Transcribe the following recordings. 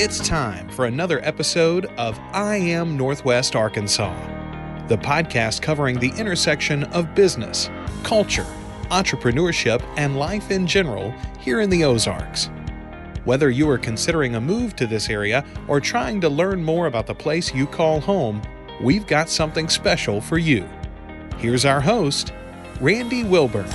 It's time for another episode of I Am Northwest Arkansas, the podcast covering the intersection of business, culture, entrepreneurship, and life in general here in the Ozarks. Whether you are considering a move to this area or trying to learn more about the place you call home, we've got something special for you. Here's our host, Randy Wilburn.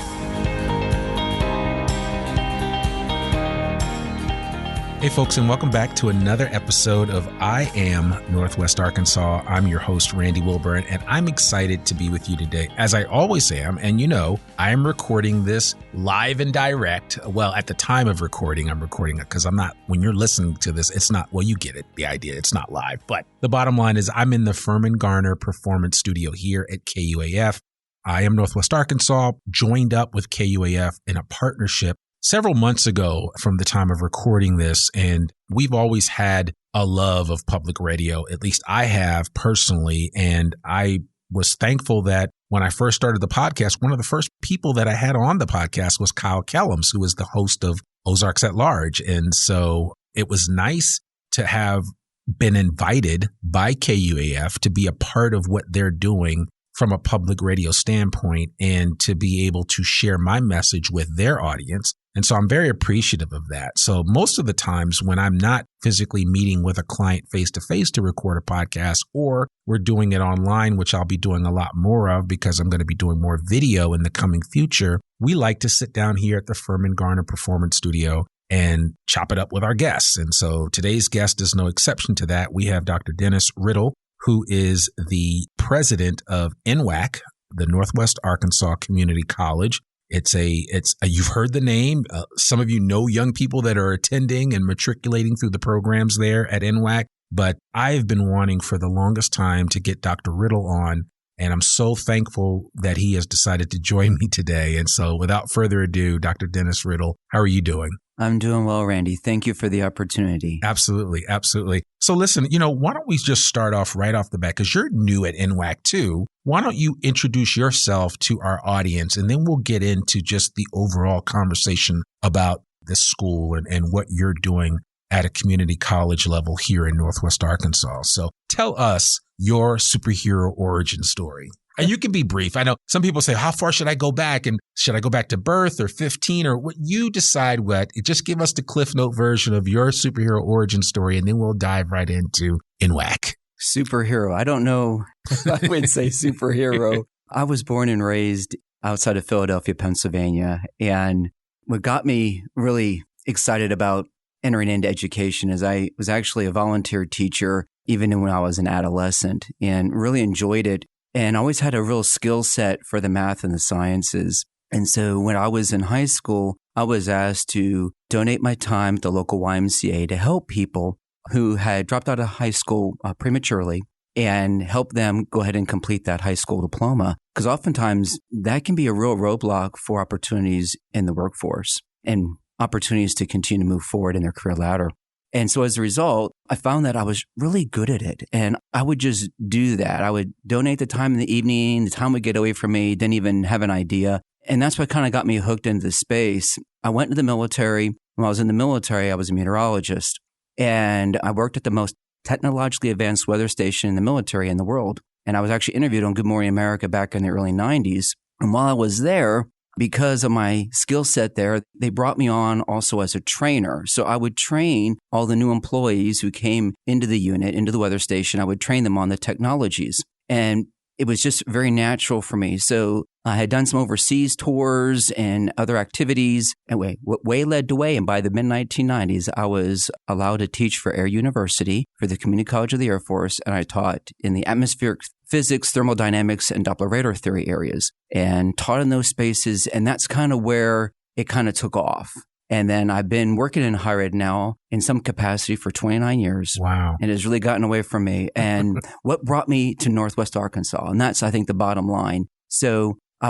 Hey folks, and welcome back to another episode of I Am Northwest Arkansas. I'm your host, Randy Wilburn, and I'm excited to be with you today, as I always am. And you know, I am recording this live and direct. Well, at the time of recording, I'm recording it because when you're listening to this, it's not, well, you get it, the idea, it's not live. But the bottom line is I'm in the Furman Garner Performance Studio here at KUAF. I Am Northwest Arkansas joined up with KUAF in a partnership several months ago from the time of recording this, and we've always had a love of public radio. At least I have personally, and I was thankful that when I first started the podcast, one of the first people that I had on the podcast was Kyle Kellums, who is the host of Ozarks at Large. And so it was nice to have been invited by KUAF to be a part of what they're doing from a public radio standpoint and to be able to share my message with their audience. And so I'm very appreciative of that. So most of the times when I'm not physically meeting with a client face-to-face to record a podcast, or we're doing it online, which I'll be doing a lot more of because I'm going to be doing more video in the coming future, we like to sit down here at the Furman Garner Performance Studio and chop it up with our guests. And so today's guest is no exception to that. We have Dr. Dennis Rittle, who is the president of NWACC, the Northwest Arkansas Community College. You've heard the name. Some of you know young people that are attending and matriculating through the programs there at NWACC. But I've been wanting for the longest time to get Dr. Rittle on, and I'm so thankful that he has decided to join me today. And so without further ado, Dr. Dennis Rittle, how are you doing? I'm doing well, Randy. Thank you for the opportunity. Absolutely. Absolutely. So listen, why don't we just start off right off the bat, because you're new at NWACC too. Why don't you introduce yourself to our audience, and then we'll get into just the overall conversation about the school and what you're doing at a community college level here in Northwest Arkansas. So tell us your superhero origin story. And you can be brief. I know some people say, how far should I go back? And should I go back to birth or 15 or what? You decide what. Just give us the Cliff Note version of your superhero origin story, and then we'll dive right into NWACC. Superhero. I don't know if I would say superhero. I was born and raised outside of Philadelphia, Pennsylvania. And what got me really excited about entering into education is I was actually a volunteer teacher even when I was an adolescent, and really enjoyed it. And I always had a real skill set for the math and the sciences. And so when I was in high school, I was asked to donate my time at the local YMCA to help people who had dropped out of high school prematurely and help them go ahead and complete that high school diploma. Because oftentimes that can be a real roadblock for opportunities in the workforce and opportunities to continue to move forward in their career ladder. And so as a result, I found that I was really good at it. And I would just do that. I would donate the time in the evening. The time would get away from me, didn't even have an idea. And that's what kind of got me hooked into the space. I went to the military. When I was in the military, I was a meteorologist. And I worked at the most technologically advanced weather station in the military in the world. And I was actually interviewed on Good Morning America back in the early 90s. And while I was there, because of my skill set there, they brought me on also as a trainer. So I would train all the new employees who came into the unit, into the weather station. I would train them on the technologies. And it was just very natural for me. So I had done some overseas tours and other activities. Anyway, way led to way. And by the mid-1990s, I was allowed to teach for Air University, for the Community College of the Air Force. And I taught in the atmospheric physics, thermodynamics, and Doppler radar theory areas, and taught in those spaces. And that's kind of where it kind of took off. And then I've been working in higher ed now in some capacity for 29 years. Wow. And it's really gotten away from me. And what brought me to Northwest Arkansas? And that's, I think, the bottom line. So my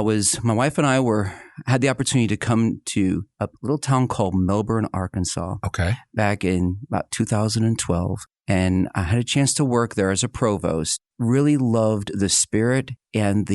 wife and I had the opportunity to come to a little town called Melbourne, Arkansas. Okay. Back in about 2012. And I had a chance to work there as a provost. Really loved the spirit and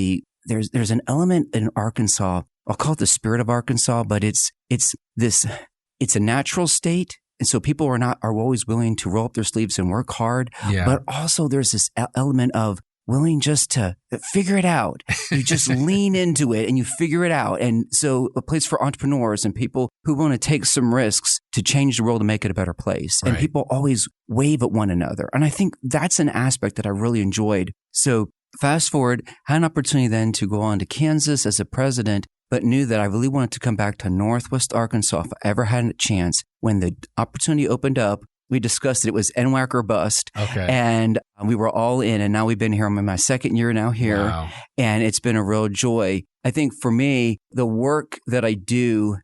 there's an element in Arkansas. I'll call it the spirit of Arkansas, but it's a natural state And so people are always willing to roll up their sleeves and work hard. Yeah. But also there's this element of willing just to figure it out. You just lean into it and you figure it out. And so a place for entrepreneurs and people who want to take some risks to change the world and make it a better place. Right. And people always wave at one another. And I think that's an aspect that I really enjoyed. So fast forward, had an opportunity then to go on to Kansas as a president, but knew that I really wanted to come back to Northwest Arkansas if I ever had a chance. When the opportunity opened up, we discussed it was NWACC or bust. Okay. And we were all in. And now we've been here. I'm in my second year now here. Wow. And it's been a real joy. I think for me, the work that I do,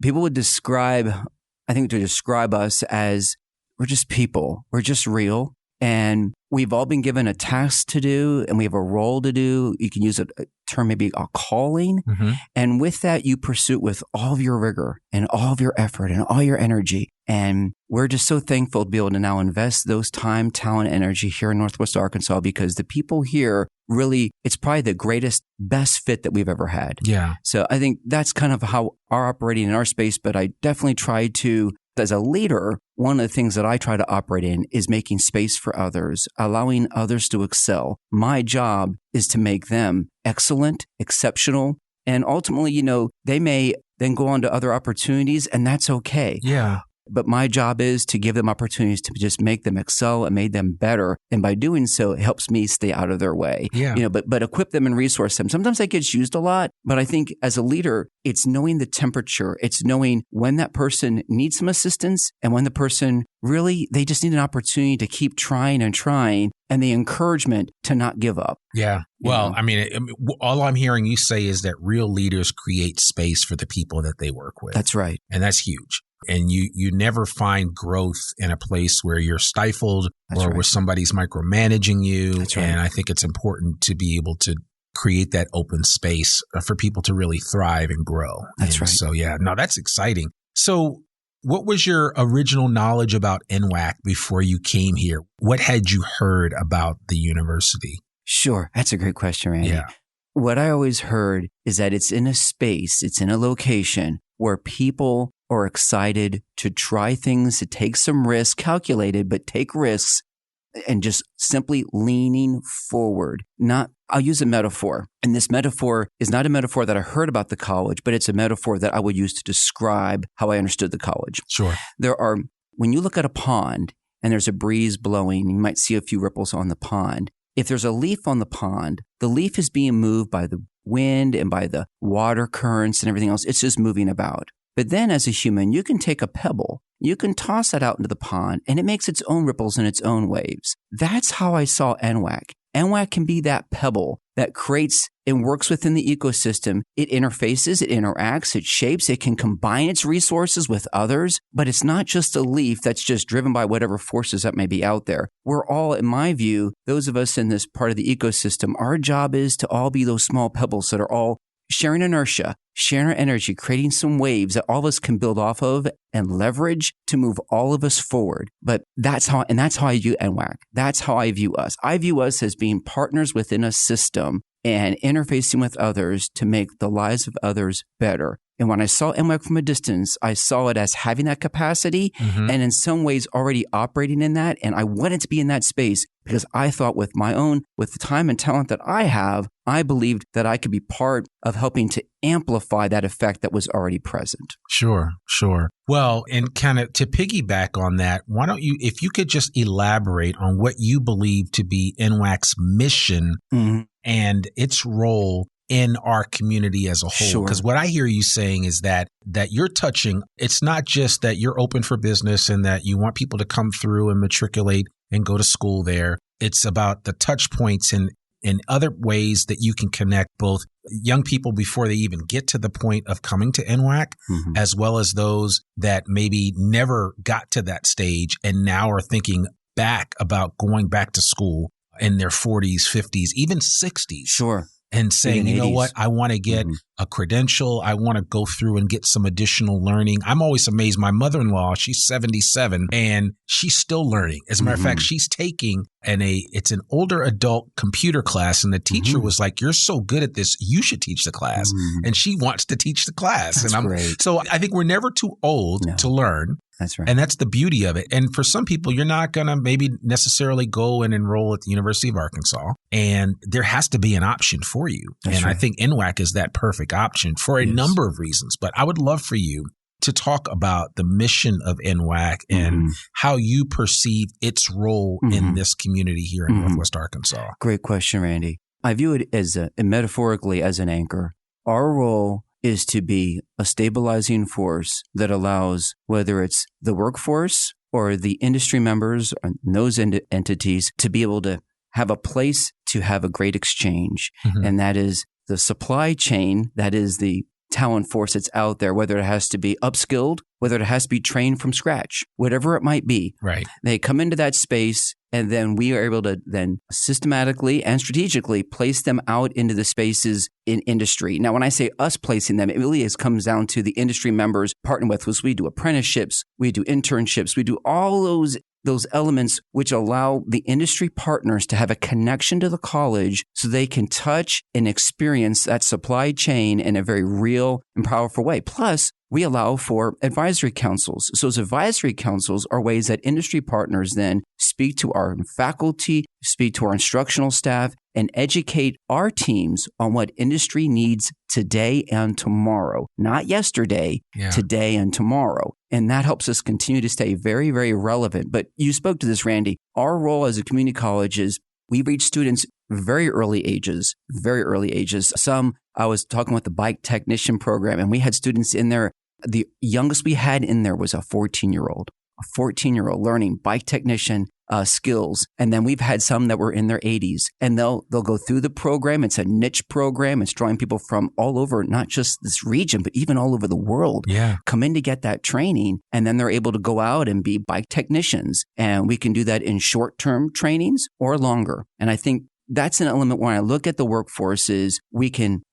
people would describe us as we're just people. We're just real. And we've all been given a task to do and we have a role to do. You can use a term, maybe a calling. Mm-hmm. And with that, you pursue it with all of your rigor and all of your effort and all your energy. And we're just so thankful to be able to now invest those time, talent, energy here in Northwest Arkansas because the people here really, it's probably the greatest, best fit that we've ever had. Yeah. So I think that's kind of how our operating in our space, but I definitely try to, as a leader, one of the things that I try to operate in is making space for others, allowing others to excel. My job is to make them excellent, exceptional, and ultimately, they may then go on to other opportunities, and that's okay. Yeah. But my job is to give them opportunities to just make them excel and make them better. And by doing so, it helps me stay out of their way. Yeah. But equip them and resource them. Sometimes that gets used a lot. But I think as a leader, it's knowing the temperature. It's knowing when that person needs some assistance and when the person really, they just need an opportunity to keep trying and the encouragement to not give up. Yeah. Well, all I'm hearing you say is that real leaders create space for the people that they work with. That's right. And that's huge. And you never find growth in a place where you're stifled where somebody's micromanaging you. That's right. And I think it's important to be able to create that open space for people to really thrive and grow. That's right. So, that's exciting. So what was your original knowledge about NWACC before you came here? What had you heard about the university? Sure. That's a great question, Randy. Yeah. What I always heard is that it's in a space, it's in a location where people are excited to try things, to take some risks, calculated, but take risks and just simply leaning forward. I'll use a metaphor. And this metaphor is not a metaphor that I heard about the college, but it's a metaphor that I would use to describe how I understood the college. Sure. When you look at a pond and there's a breeze blowing, you might see a few ripples on the pond. If there's a leaf on the pond, the leaf is being moved by the wind and by the water currents and everything else. It's just moving about. But then as a human, you can take a pebble, you can toss that out into the pond, and it makes its own ripples and its own waves. That's how I saw NWACC. NWACC can be that pebble that creates and works within the ecosystem. It interfaces, it interacts, it shapes, it can combine its resources with others, but it's not just a leaf that's just driven by whatever forces that may be out there. We're all, in my view, those of us in this part of the ecosystem, our job is to all be those small pebbles that are all sharing inertia, sharing our energy, creating some waves that all of us can build off of and leverage to move all of us forward. But that's how I view NWACC. That's how I view us. I view us as being partners within a system and interfacing with others to make the lives of others better. And when I saw NWACC from a distance, I saw it as having that capacity and in some ways already operating in that. And I wanted to be in that space because I thought with the time and talent that I have, I believed that I could be part of helping to amplify that effect that was already present. Sure. Well, and kind of to piggyback on that, why don't you, if you could just elaborate on what you believe to be NWACC's mission and its role in our community as a whole. Because what I hear you saying is that you're touching, it's not just that you're open for business and that you want people to come through and matriculate and go to school there. It's about the touch points and other ways that you can connect both young people before they even get to the point of coming to NWACC, as well as those that maybe never got to that stage and now are thinking back about going back to school in their 40s, 50s, even 60s. Sure. And saying, you know what, I want to get a credential. I want to go through and get some additional learning. I'm always amazed. My mother-in-law, she's 77 and she's still learning. As a matter of fact, she's taking it's an older adult computer class. And the teacher was like, you're so good at this, you should teach the class. And she wants to teach the class. That's great. So I think we're never too old to learn. That's right. And that's the beauty of it. And for some people, you're not going to maybe necessarily go and enroll at the University of Arkansas. And there has to be an option for you. That's and right. I think NWACC is that perfect option for a number of reasons. But I would love for you to talk about the mission of NWACC and how you perceive its role in this community here in Northwest Arkansas. Great question, Randy. I view it as metaphorically as an anchor. Our role is to be a stabilizing force that allows, whether it's the workforce or the industry members or those entities, to be able to have a place to have a great exchange. And that is the supply chain, that is the talent force that's out there, whether it has to be upskilled, whether it has to be trained from scratch, whatever it might be. Right. They come into that space, and then we are able to then systematically and strategically place them out into the spaces in industry. Now, when I say us placing them, it really comes down to the industry members partnering with us. We do apprenticeships, we do internships, we do all those elements which allow the industry partners to have a connection to the college so they can touch and experience that supply chain in a very real and powerful way. Plus, we allow for advisory councils. So those advisory councils are ways that industry partners then speak to our faculty, speak to our instructional staff, and educate our teams on what industry needs today and tomorrow. Not yesterday, today and tomorrow. And that helps us continue to stay very, very relevant. But you spoke to this, Randy. Our role as a community college is we reach students very early ages. Some, I was talking with the bike technician program, and we had students in there. The youngest we had in there was a 14-year-old learning bike technician skills. And then we've had some that were in their 80s, and they'll go through the program. It's a niche program. It's drawing people from all over, not just this region, but even all over the world. Come in to get that training. And then they're able to go out and be bike technicians. And we can do that in short-term trainings or longer. And I think that's an element when I look at the workforce is we can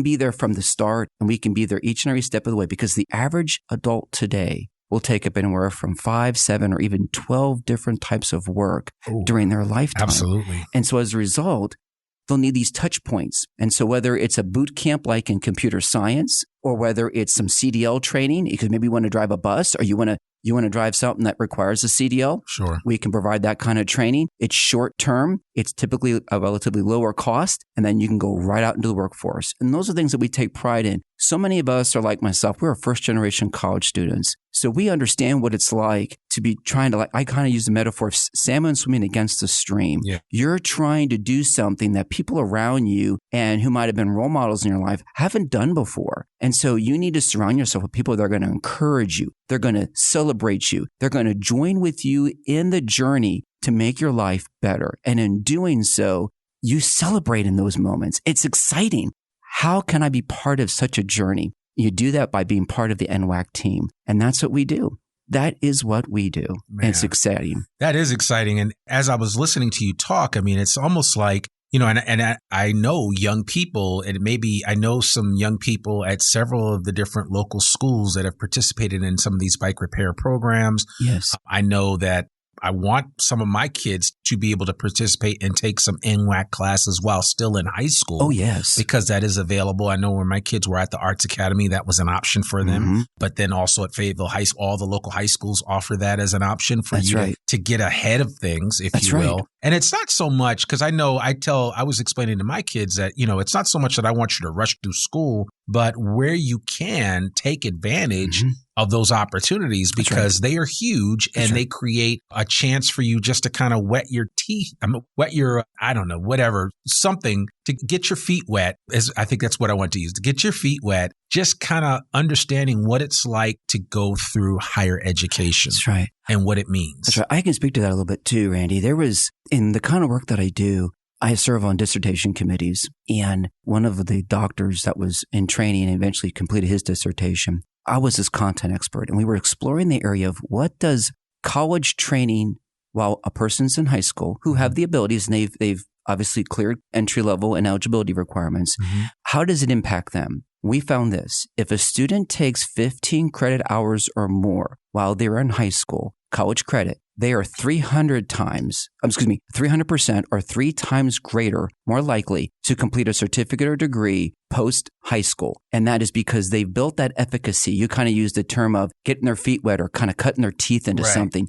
be there from the start, and we can be there each and every step of the way, because the average adult today will take up anywhere from 5, 7, or even 12 different types of work during their lifetime. Absolutely. And so as a result, they'll need these touch points. And so whether it's a boot camp like in computer science, or whether it's some CDL training, because maybe you want to drive a bus, or you want to drive something that requires a CDL. Sure. We can provide that kind of training. It's short term. It's typically a relatively lower cost. And then you can go right out into the workforce. And those are things that we take pride in. So many of us are like myself. We're first generation college students. So we understand what it's like to be trying to, I kind of use the metaphor of salmon swimming against the stream. You're trying to do something that people around you and who might have been role models in your life haven't done before. And so you need to surround yourself with people that are going to encourage you. They're going to celebrate you. They're going to join with you in the journey to make your life better. And in doing so, you celebrate in those moments. It's exciting. How can I be part of such a journey? You do that by being part of the NWACC team. And that's what we do. That is what we do. And it's exciting. That is exciting. And as I was listening to you talk, I mean, it's almost like, you know, and I know young people, and maybe I know some young people at several of the different local schools that have participated in some of these bike repair programs. Yes. I know that I want some of my kids to be able to participate and take some NWACC classes while still in high school. Oh, yes. Because that is available. I know when my kids were at the Arts Academy, that was an option for them. But then also at Fayetteville High School, all the local high schools offer that as an option for you to get ahead of things, if you will. And it's not so much, because I was explaining to my kids that, you know, it's not so much that I want you to rush through school, but where you can take advantage of those opportunities, because they are huge and they create a chance for you just to kind of wet your teeth, something to get your feet wet. I think that's what I want to use, to get your feet wet, just kind of understanding what it's like to go through higher education. That's right. And what it means. That's right. I can speak to that a little bit too, Randy. There was, in the kind of work that I do, I serve on dissertation committees, and one of the doctors that was in training and eventually completed his dissertation, I was his content expert, and we were exploring the area of what does college training while a person's in high school who have the abilities, and they've obviously cleared entry level and eligibility requirements, how does it impact them? We found this: if a student takes 15 credit hours or more while they're in high school, college credit, they are 300% or 3 times greater, more likely to complete a certificate or degree post high school. And that is because they've built that efficacy. You kind of use the term of getting their feet wet or kind of cutting their teeth into something.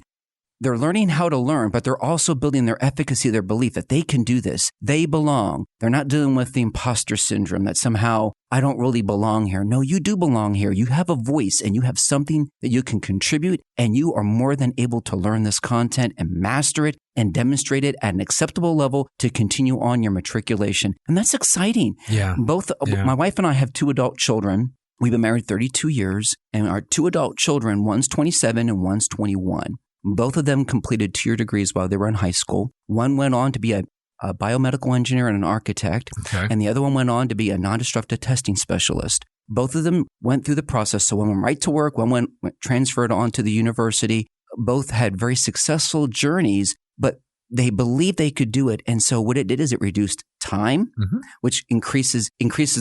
They're learning how to learn, but they're also building their efficacy, their belief that they can do this. They belong. They're not dealing with the imposter syndrome that somehow I don't really belong here. No, you do belong here. You have a voice and you have something that you can contribute, and you are more than able to learn this content and master it and demonstrate it at an acceptable level to continue on your matriculation. And that's exciting. Yeah. My wife and I have 2 adult children. We've been married 32 years, and our 2 adult children, one's 27 and one's 21. Both of them completed 2-year degrees while they were in high school. One went on to be a biomedical engineer and an architect, and the other one went on to be a non-destructive testing specialist. Both of them went through the process. So one went right to work, one went transferred on to the university. Both had very successful journeys, but they believed they could do it. And so what it did is it reduced time, which increases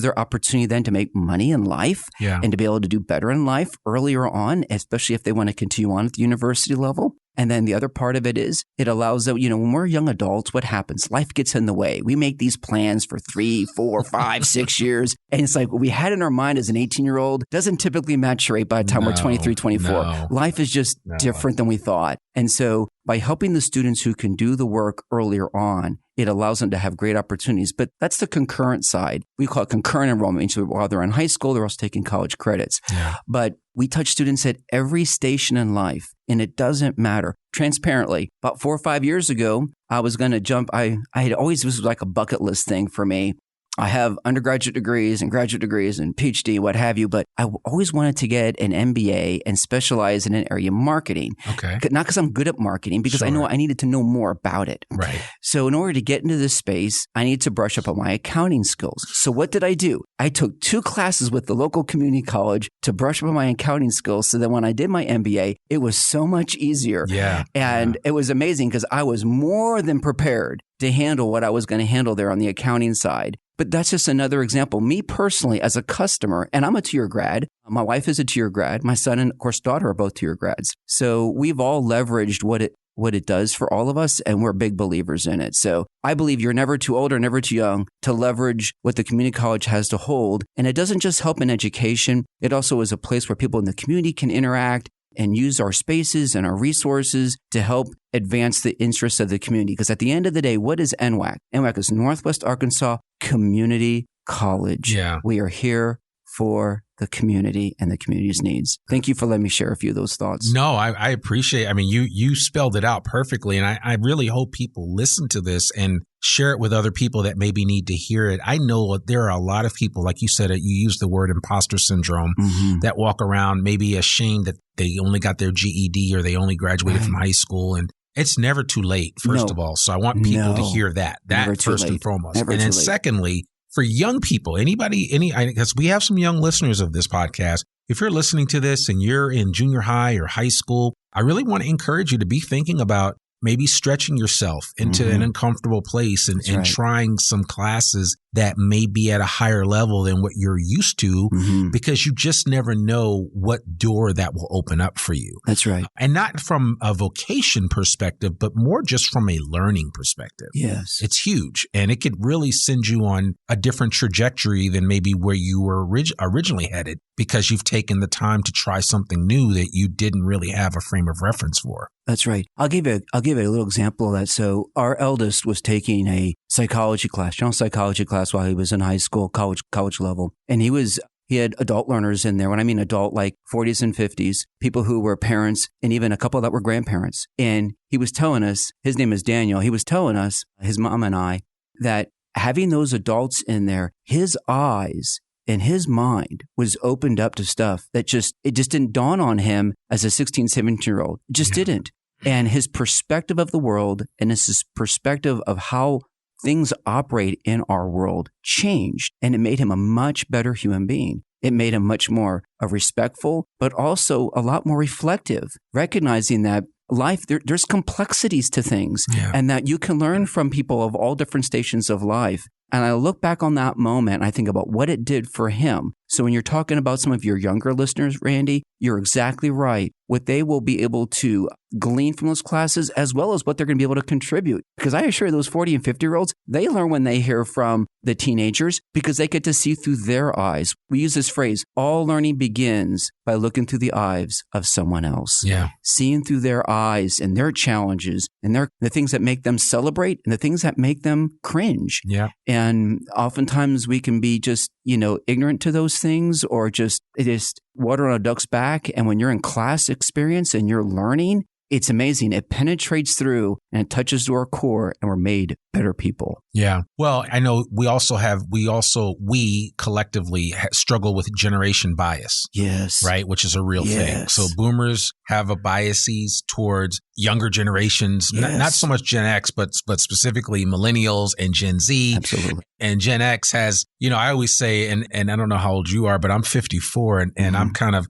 their opportunity then to make money in life and to be able to do better in life earlier on, especially if they want to continue on at the university level. And then the other part of it is it allows them, when we're young adults, what happens? Life gets in the way. We make these plans for 3, 4, 5, 6 years. And it's like what we had in our mind as an 18-year-old doesn't typically maturate by the time we're 23, 24. No. Life is just different than we thought. And so by helping the students who can do the work earlier on, it allows them to have great opportunities. But that's the concurrent side. We call it concurrent enrollment. So while they're in high school, they're also taking college credits. Yeah. But we touch students at every station in life, and it doesn't matter. Transparently, about 4 or 5 years ago, I was going to jump. I had always, this was like a bucket list thing for me. I have undergraduate degrees and graduate degrees and PhD, what have you, but I always wanted to get an MBA and specialize in an area of marketing. Okay. Not because I'm good at marketing, because I know I needed to know more about it. Right. So in order to get into this space, I needed to brush up on my accounting skills. So what did I do? I took 2 classes with the local community college to brush up on my accounting skills so that when I did my MBA, it was so much easier. Yeah. And it was amazing because I was more than prepared to handle what I was going to handle there on the accounting side. But that's just another example. Me personally, as a customer, and I'm a 2-year grad. My wife is a 2-year grad. My son and, of course, daughter are both 2-year grads. So we've all leveraged what it does for all of us, and we're big believers in it. So I believe you're never too old or never too young to leverage what the community college has to hold. And it doesn't just help in education. It also is a place where people in the community can interact and use our spaces and our resources to help advance the interests of the community. Because at the end of the day, what is NWACC? NWACC is Northwest Arkansas Community College. Yeah. We are here for the community and the community's needs. Thank you for letting me share a few of those thoughts. No, I appreciate it. I mean, you spelled it out perfectly. And I really hope people listen to this and share it with other people that maybe need to hear it. I know there are a lot of people, like you said, you used the word imposter syndrome, that walk around maybe ashamed that they only got their GED or they only graduated from high school. And it's never too late, first of all. So I want people to hear that first and foremost. And then secondly, for young people, because we have some young listeners of this podcast. If you're listening to this and you're in junior high or high school, I really want to encourage you to be thinking about maybe stretching yourself into an uncomfortable place and trying some classes that may be at a higher level than what you're used to, because you just never know what door that will open up for you. That's right. And not from a vocation perspective, but more just from a learning perspective. Yes. It's huge. And it could really send you on a different trajectory than maybe where you were originally headed, because you've taken the time to try something new that you didn't really have a frame of reference for. That's right. I'll give you a little example of that. So our eldest was taking a psychology class, general psychology class, while he was in high school, college level. And he had adult learners in there. When I mean adult, like 40s and 50s, people who were parents and even a couple that were grandparents. And he was telling us, his name is Daniel, he was telling us, his mom and I, that having those adults in there, his eyes and his mind was opened up to stuff that it just didn't dawn on him as a 16, 17-year-old. It just didn't. And his perspective of the world and his perspective of how things operate in our world changed. And it made him a much better human being. It made him much more respectful, but also a lot more reflective, recognizing that life, there's complexities to things and that you can learn from people of all different stations of life. And I look back on that moment and I think about what it did for him. So when you're talking about some of your younger listeners, Randy, you're exactly right. What they will be able to glean from those classes, as well as what they're going to be able to contribute. Because I assure you, those 40 and 50-year-olds, they learn when they hear from the teenagers because they get to see through their eyes. We use this phrase, all learning begins by looking through the eyes of someone else. Yeah. Seeing through their eyes and their challenges and the things that make them celebrate and the things that make them cringe. Yeah. And oftentimes we can be just, ignorant to those things, or just water on a duck's back. And when you're in class experience and you're learning, it's amazing. It penetrates through and it touches to our core, and we're made better people. Yeah. Well, I know we collectively struggle with generation bias. Yes. Right. Which is a real thing. So boomers have a biases towards younger generations, not so much Gen X, but specifically millennials and Gen Z. Absolutely. And Gen X has, I always say, and I don't know how old you are, but I'm 54 and I'm kind of,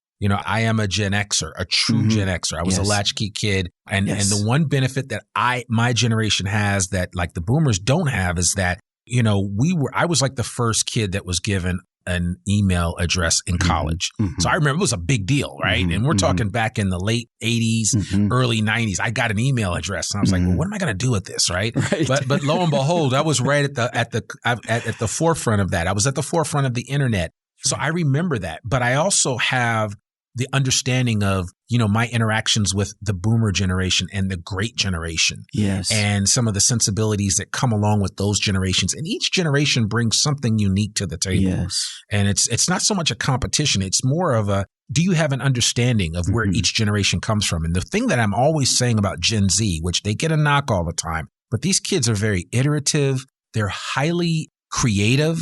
I am a Gen Xer, a true Gen Xer. I was a latchkey kid. And the one benefit that my generation has that like the boomers don't have is that, I was like the first kid that was given an email address in college. So I remember it was a big deal, right? And we're talking back in the late 80s, early 90s. I got an email address and I was like, well, what am I going to do with this, right? But lo and behold, I was right at the forefront of that. I was at the forefront of the internet. So I remember that. But I also have the understanding of, my interactions with the boomer generation and the great generation. Yes. And some of the sensibilities that come along with those generations. And each generation brings something unique to the table. Yes. And it's not so much a competition. It's more of do you have an understanding of where each generation comes from? And the thing that I'm always saying about Gen Z, which they get a knock all the time, but these kids are very iterative. They're highly creative,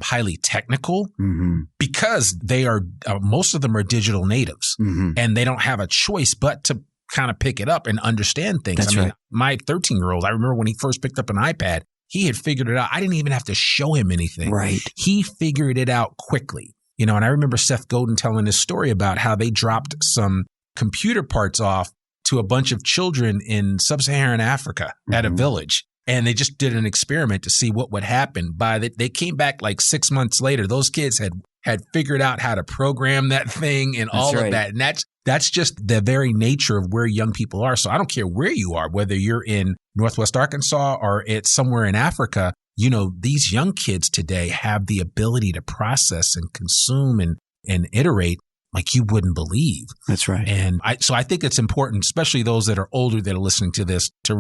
highly technical, because they are, most of them are digital natives and they don't have a choice but to kind of pick it up and understand things. That's right. My 13-year-old, I remember when he first picked up an iPad, he had figured it out. I didn't even have to show him anything. Right. He figured it out quickly. And I remember Seth Godin telling this story about how they dropped some computer parts off to a bunch of children in sub-Saharan Africa at a village. And they just did an experiment to see what would happen. They came back like 6 months later. Those kids had figured out how to program that thing and all of that. And that's just the very nature of where young people are. So I don't care where you are, whether you're in Northwest Arkansas or it's somewhere in Africa. These young kids today have the ability to process and consume and iterate like you wouldn't believe. That's right. And so I think it's important, especially those that are older that are listening to this, to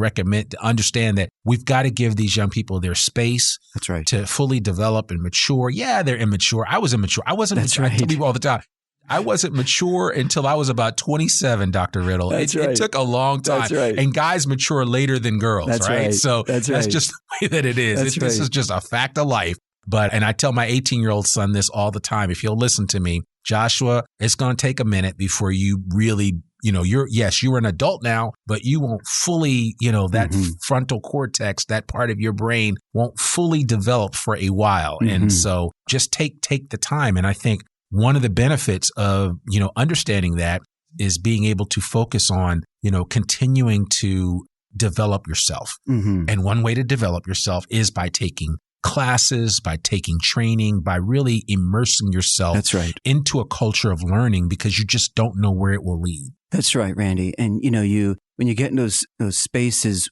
understand that we've got to give these young people their space. That's right. To fully develop and mature. Yeah, they're immature. I was immature. I wasn't mature. Right. I tell people all the time, I wasn't mature until I was about 27, Dr. Riddle. That's right. It took a long time. That's right. And guys mature later than girls, That's right? right. So that's just the way that it is. This is just a fact of life. And I tell my 18-year-old son this all the time. If you'll listen to me, Joshua, it's going to take a minute before you really, you're an adult now, but you won't fully, that frontal cortex, that part of your brain won't fully develop for a while. And so just take the time. And I think one of the benefits of, understanding that is being able to focus on, continuing to develop yourself. And one way to develop yourself is by taking classes, by taking training, by really immersing yourself into a culture of learning, because you just don't know where it will lead. That's right, Randy. And, when you get in those spaces,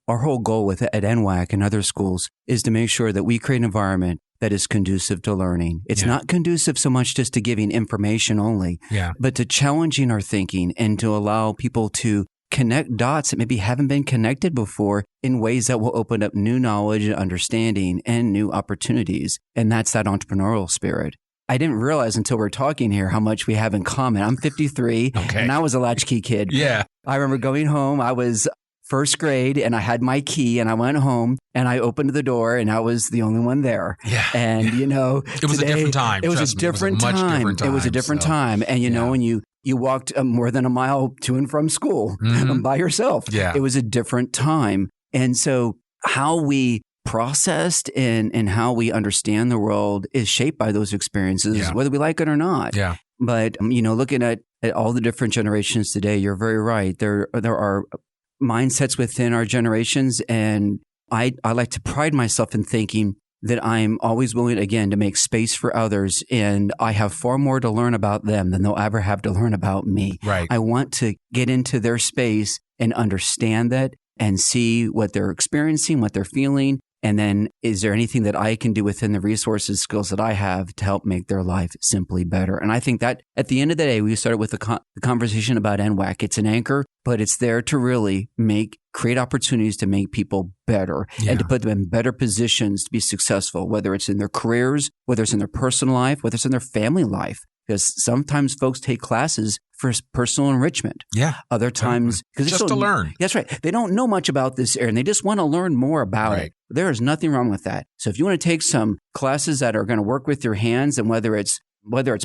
our whole goal at NWACC and other schools is to make sure that we create an environment that is conducive to learning. It's not conducive so much just to giving information only, but to challenging our thinking and to allow people to connect dots that maybe haven't been connected before in ways that will open up new knowledge and understanding and new opportunities. And that's that entrepreneurial spirit. I didn't realize until we're talking here how much we have in common. I'm 53 and I was a latchkey kid. Yeah. I remember going home. I was first grade and I had my key and I went home and I opened the door and I was the only one there. Yeah. And, it was today, a different time. It was a different time. It was a different time. And, when you walked more than a mile to and from school by yourself. Yeah. It was a different time. And so how we processed and how we understand the world is shaped by those experiences, whether we like it or not. Yeah. But, looking at all the different generations today, you're very right. There are mindsets within our generations. And I like to pride myself in thinking that I'm always willing, again, to make space for others. And I have far more to learn about them than they'll ever have to learn about me. Right. I want to get into their space and understand that and see what they're experiencing, what they're feeling. And then is there anything that I can do within the resources, skills that I have to help make their life simply better? And I think that at the end of the day, we started with the conversation about NWACC. It's an anchor, but it's there to really create opportunities to make people better and to put them in better positions to be successful, whether it's in their careers, whether it's in their personal life, whether it's in their family life. Because sometimes folks take classes for personal enrichment. Yeah. Other times, just to learn. That's right. They don't know much about this area and they just want to learn more about it. There is nothing wrong with that. So if you want to take some classes that are going to work with your hands, and whether it's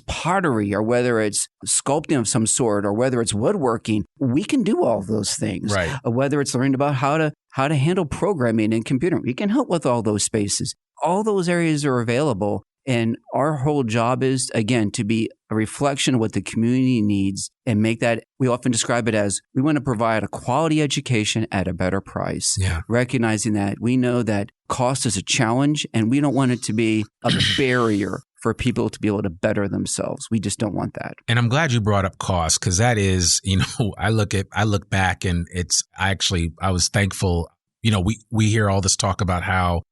pottery or whether it's sculpting of some sort or whether it's woodworking, we can do all of those things. Right. Whether it's learning about how to handle programming and computer, we can help with all those spaces. All those areas are available. And our whole job is, again, to be a reflection of what the community needs and make that, we often describe it as, we want to provide a quality education at a better price. Yeah. Recognizing that we know that cost is a challenge and we don't want it to be a barrier for people to be able to better themselves. We just don't want that. And I'm glad you brought up cost, because that is, I look back and I was thankful. We hear all this talk about how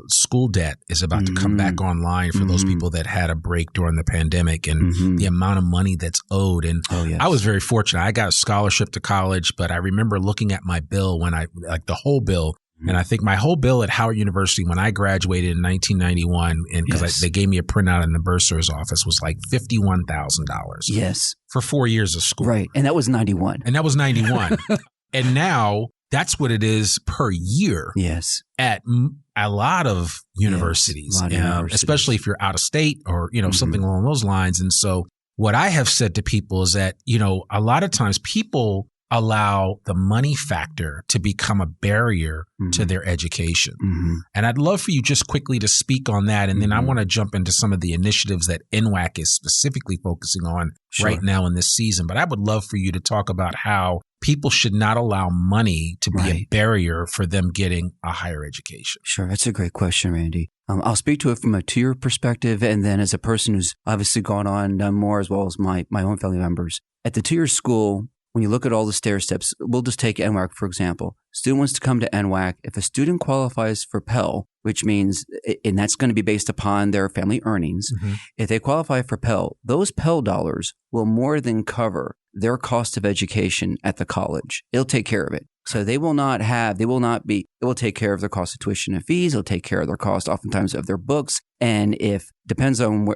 school debt is about to come back online for those people that had a break during the pandemic, and the amount of money that's owed. And I was very fortunate. I got a scholarship to college, but I remember looking at my bill the whole bill. And I think my whole bill at Howard University when I graduated in 1991, and because they gave me a printout in the bursar's office, was like $51,000. Yes. For 4 years of school. Right. And that was 91. And now that's what it is per year. Yes. At a lot of universities, especially if you're out of state or, something along those lines. And so what I have said to people is that, a lot of times people allow the money factor to become a barrier to their education. And I'd love for you just quickly to speak on that. And then I want to jump into some of the initiatives that NWACC is specifically focusing on right now in this season. But I would love for you to talk about how people should not allow money to be a barrier for them getting a higher education. Sure. That's a great question, Randy. I'll speak to it from a tier perspective, and then as a person who's obviously gone on and done more, as well as my own family members. At the tier school, when you look at all the stair steps, we'll just take NWACC, for example. Student wants to come to NWACC. If a student qualifies for Pell, which means, and that's going to be based upon their family earnings, if they qualify for Pell, those Pell dollars will more than cover their cost of education at the college. It'll take care of it. So it will take care of their cost of tuition and fees. It'll take care of their cost oftentimes of their books. And depends on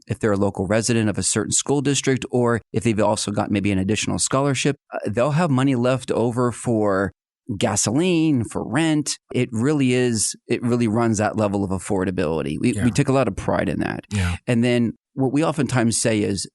if they're a local resident of a certain school district, or if they've also got maybe an additional scholarship, they'll have money left over for gasoline, for rent. It really runs that level of affordability. We take a lot of pride in that. Yeah. And then what we oftentimes say is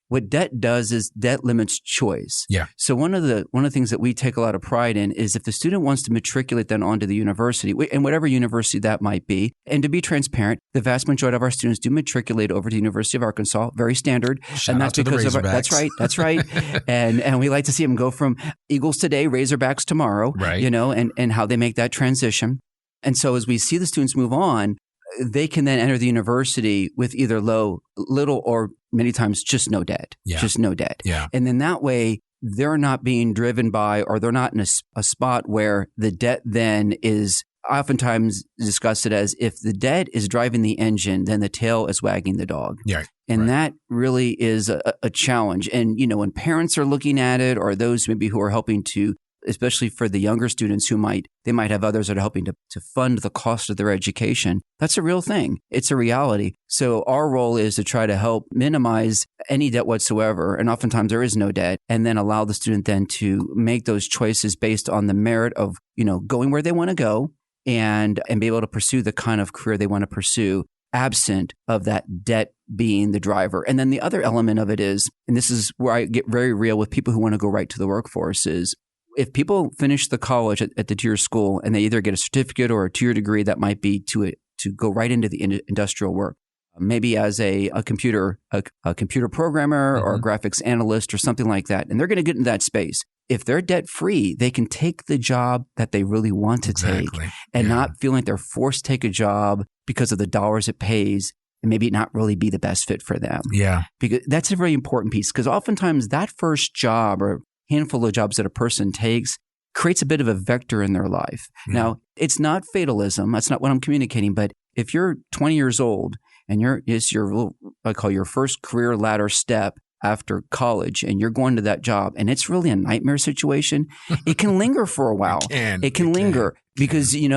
what debt does is debt limits choice. Yeah. So one of the things that we take a lot of pride in is if the student wants to matriculate then onto the university, and whatever university that might be, and to be transparent, the vast majority of our students do matriculate over to the University of Arkansas, very standard. Shout out to the Razorbacks. That's right. And we like to see them go from Eagles today, Razorbacks tomorrow, right. And how they make that transition. And so as we see the students move on, they can then enter the university with either little or many times just no debt. Yeah. Just no debt. Yeah. And then that way, they're not being driven by, or they're not in a spot where the debt then is oftentimes discussed as if the debt is driving the engine, then the tail is wagging the dog. Yeah. And that really is a challenge. And, when parents are looking at it, or those maybe who are helping to, especially for the younger students who might have others that are helping to fund the cost of their education. That's a real thing. It's a reality. So our role is to try to help minimize any debt whatsoever. And oftentimes there is no debt, and then allow the student then to make those choices based on the merit of, going where they want to go and be able to pursue the kind of career they want to pursue, absent of that debt being the driver. And then the other element of it is, and this is where I get very real with people who want to go right to the workforce, is if people finish the college at the tier school and they either get a certificate or a tier degree that might be to go right into the industrial work, maybe as a computer programmer or a graphics analyst or something like that, and they're going to get into that space. If they're debt free, they can take the job that they really want to take, and not feel like they're forced to take a job because of the dollars it pays and maybe not really be the best fit for them. Yeah. Because that's a very important piece, because oftentimes that first job or handful of jobs that a person takes creates a bit of a vector in their life. Now, it's not fatalism. That's not what I'm communicating. But if you're 20 years old and it's your, I call your first career ladder step after college, and you're going to that job and it's really a nightmare situation, it can linger for a while. It can linger because, you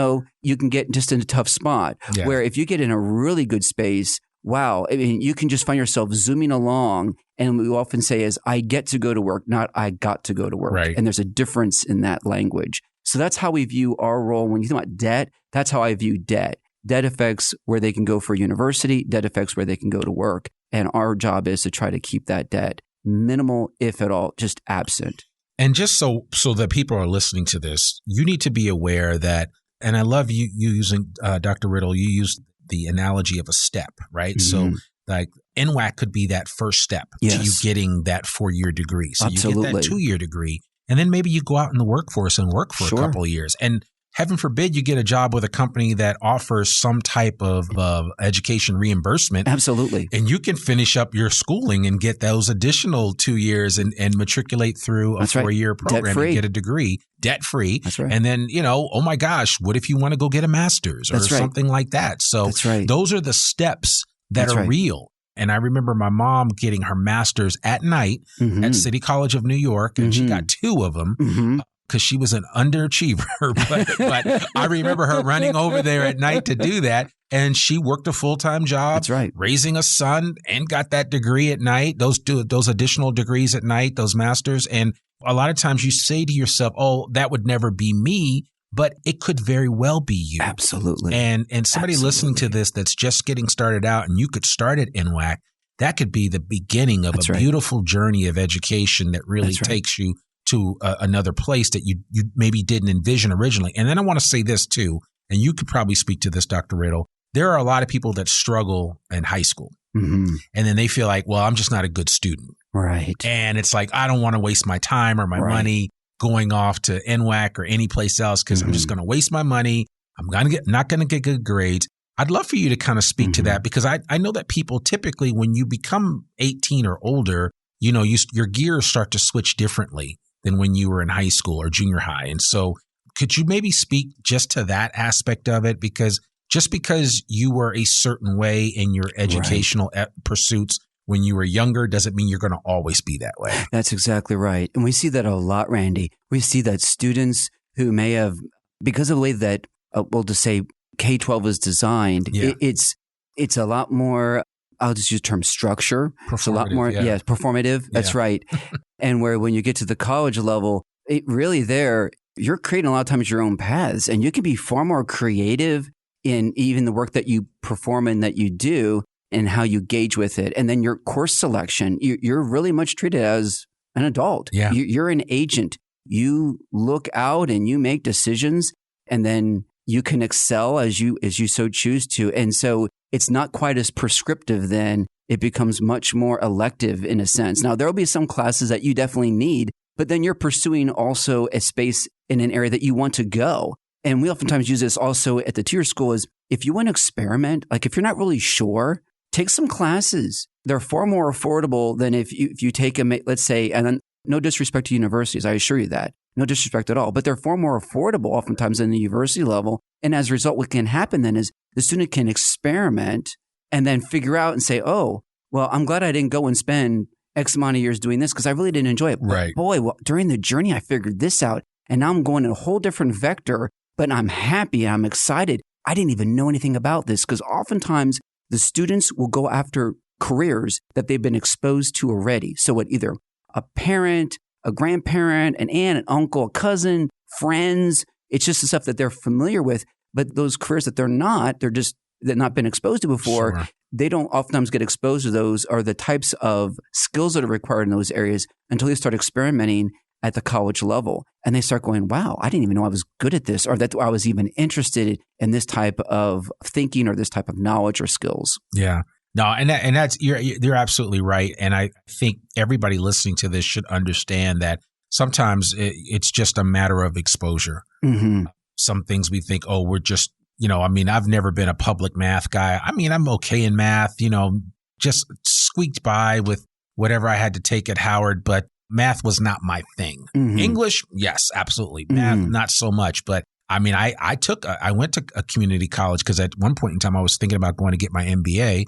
can get just in a tough spot where if you get in a really good space, wow, I mean, you can just find yourself zooming along. And we often say is, I get to go to work, not I got to go to work. Right. And there's a difference in that language. So that's how we view our role. When you think about debt, that's how I view debt. Debt affects where they can go for university. Debt affects where they can go to work. And our job is to try to keep that debt minimal, if at all, just absent. And just so that people are listening to this, you need to be aware that, and I love you using, Dr. Rittle, you used the analogy of a step, right? So like NWACC could be that first step to you getting that 4-year degree. So you get that 2-year degree, and then maybe you go out in the workforce and work for a couple of years. And heaven forbid you get a job with a company that offers some type of education reimbursement. Absolutely. And you can finish up your schooling and get those additional 2 years and matriculate through a 4-year program and get a degree debt-free. That's right. And then, oh my gosh, what if you want to go get a master's or something like that? So those are the steps that are real. And I remember my mom getting her master's at night at City College of New York, and she got 2 of them. Because she was an underachiever, but I remember her running over there at night to do that, and she worked a full-time job, raising a son, and got that degree at night. Those additional degrees at night, those masters, and a lot of times you say to yourself, "Oh, that would never be me," but it could very well be you. Absolutely. And somebody listening to this that's just getting started out, and you could start at NWACC, that could be the beginning of a beautiful journey of education that really takes you to another place that you maybe didn't envision originally. And then I want to say this too, and you could probably speak to this, Dr. Rittle. There are a lot of people that struggle in high school. And then they feel like, well, I'm just not a good student. Right. And it's like, I don't want to waste my time or my money going off to NWACC or any place else because I'm just going to waste my money. I'm not going to get good grades. I'd love for you to kind of speak to that, because I know that people typically, when you become 18 or older, your gears start to switch differently than when you were in high school or junior high. And so could you maybe speak just to that aspect of it? Because just because you were a certain way in your educational pursuits when you were younger doesn't mean you're going to always be that way. That's exactly right. And we see that a lot, Randy. We see that students who may have, because of the way that, we'll just say K-12 is designed, it's a lot more, I'll just use the term structure. It's a lot more, performative. That's right. And where when you get to the college level, it really you're creating a lot of times your own paths, and you can be far more creative in even the work that you perform and that you do and how you gauge with it. And then your course selection, you're really much treated as an adult. Yeah. You're an agent. You look out and you make decisions, and then you can excel as you so choose to. And so it's not quite as prescriptive then. It becomes much more elective in a sense. Now, there will be some classes that you definitely need, but then you're pursuing also a space in an area that you want to go. And we oftentimes use this also at the tier school is if you want to experiment, like if you're not really sure, take some classes. They're far more affordable than if you take them, let's say, and no disrespect to universities, I assure you that. No disrespect at all, but they're far more affordable oftentimes than the university level. And as a result, what can happen then is the student can experiment and then figure out and say, oh, well, I'm glad I didn't go and spend X amount of years doing this because I really didn't enjoy it. Right. But boy, during the journey, I figured this out. And now I'm going in a whole different vector, but I'm happy. I'm excited. I didn't even know anything about this, because oftentimes the students will go after careers that they've been exposed to already. So what either a parent, a grandparent, an aunt, an uncle, a cousin, friends, it's just the stuff that they're familiar with. But those careers that they've not been exposed to before, they don't oftentimes get exposed to those or the types of skills that are required in those areas until they start experimenting at the college level. And they start going, wow, I didn't even know I was good at this, or that I was even interested in this type of thinking or this type of knowledge or skills. Yeah. No, and that's you're absolutely right. And I think everybody listening to this should understand that sometimes it's just a matter of exposure. Mm-hmm. Some things we think, oh, we're just I've never been a public math guy. I'm okay in math, just squeaked by with whatever I had to take at Howard, but math was not my thing. Mm-hmm. English, yes, absolutely. Math, not so much. But I went to a community college because at one point in time I was thinking about going to get my MBA,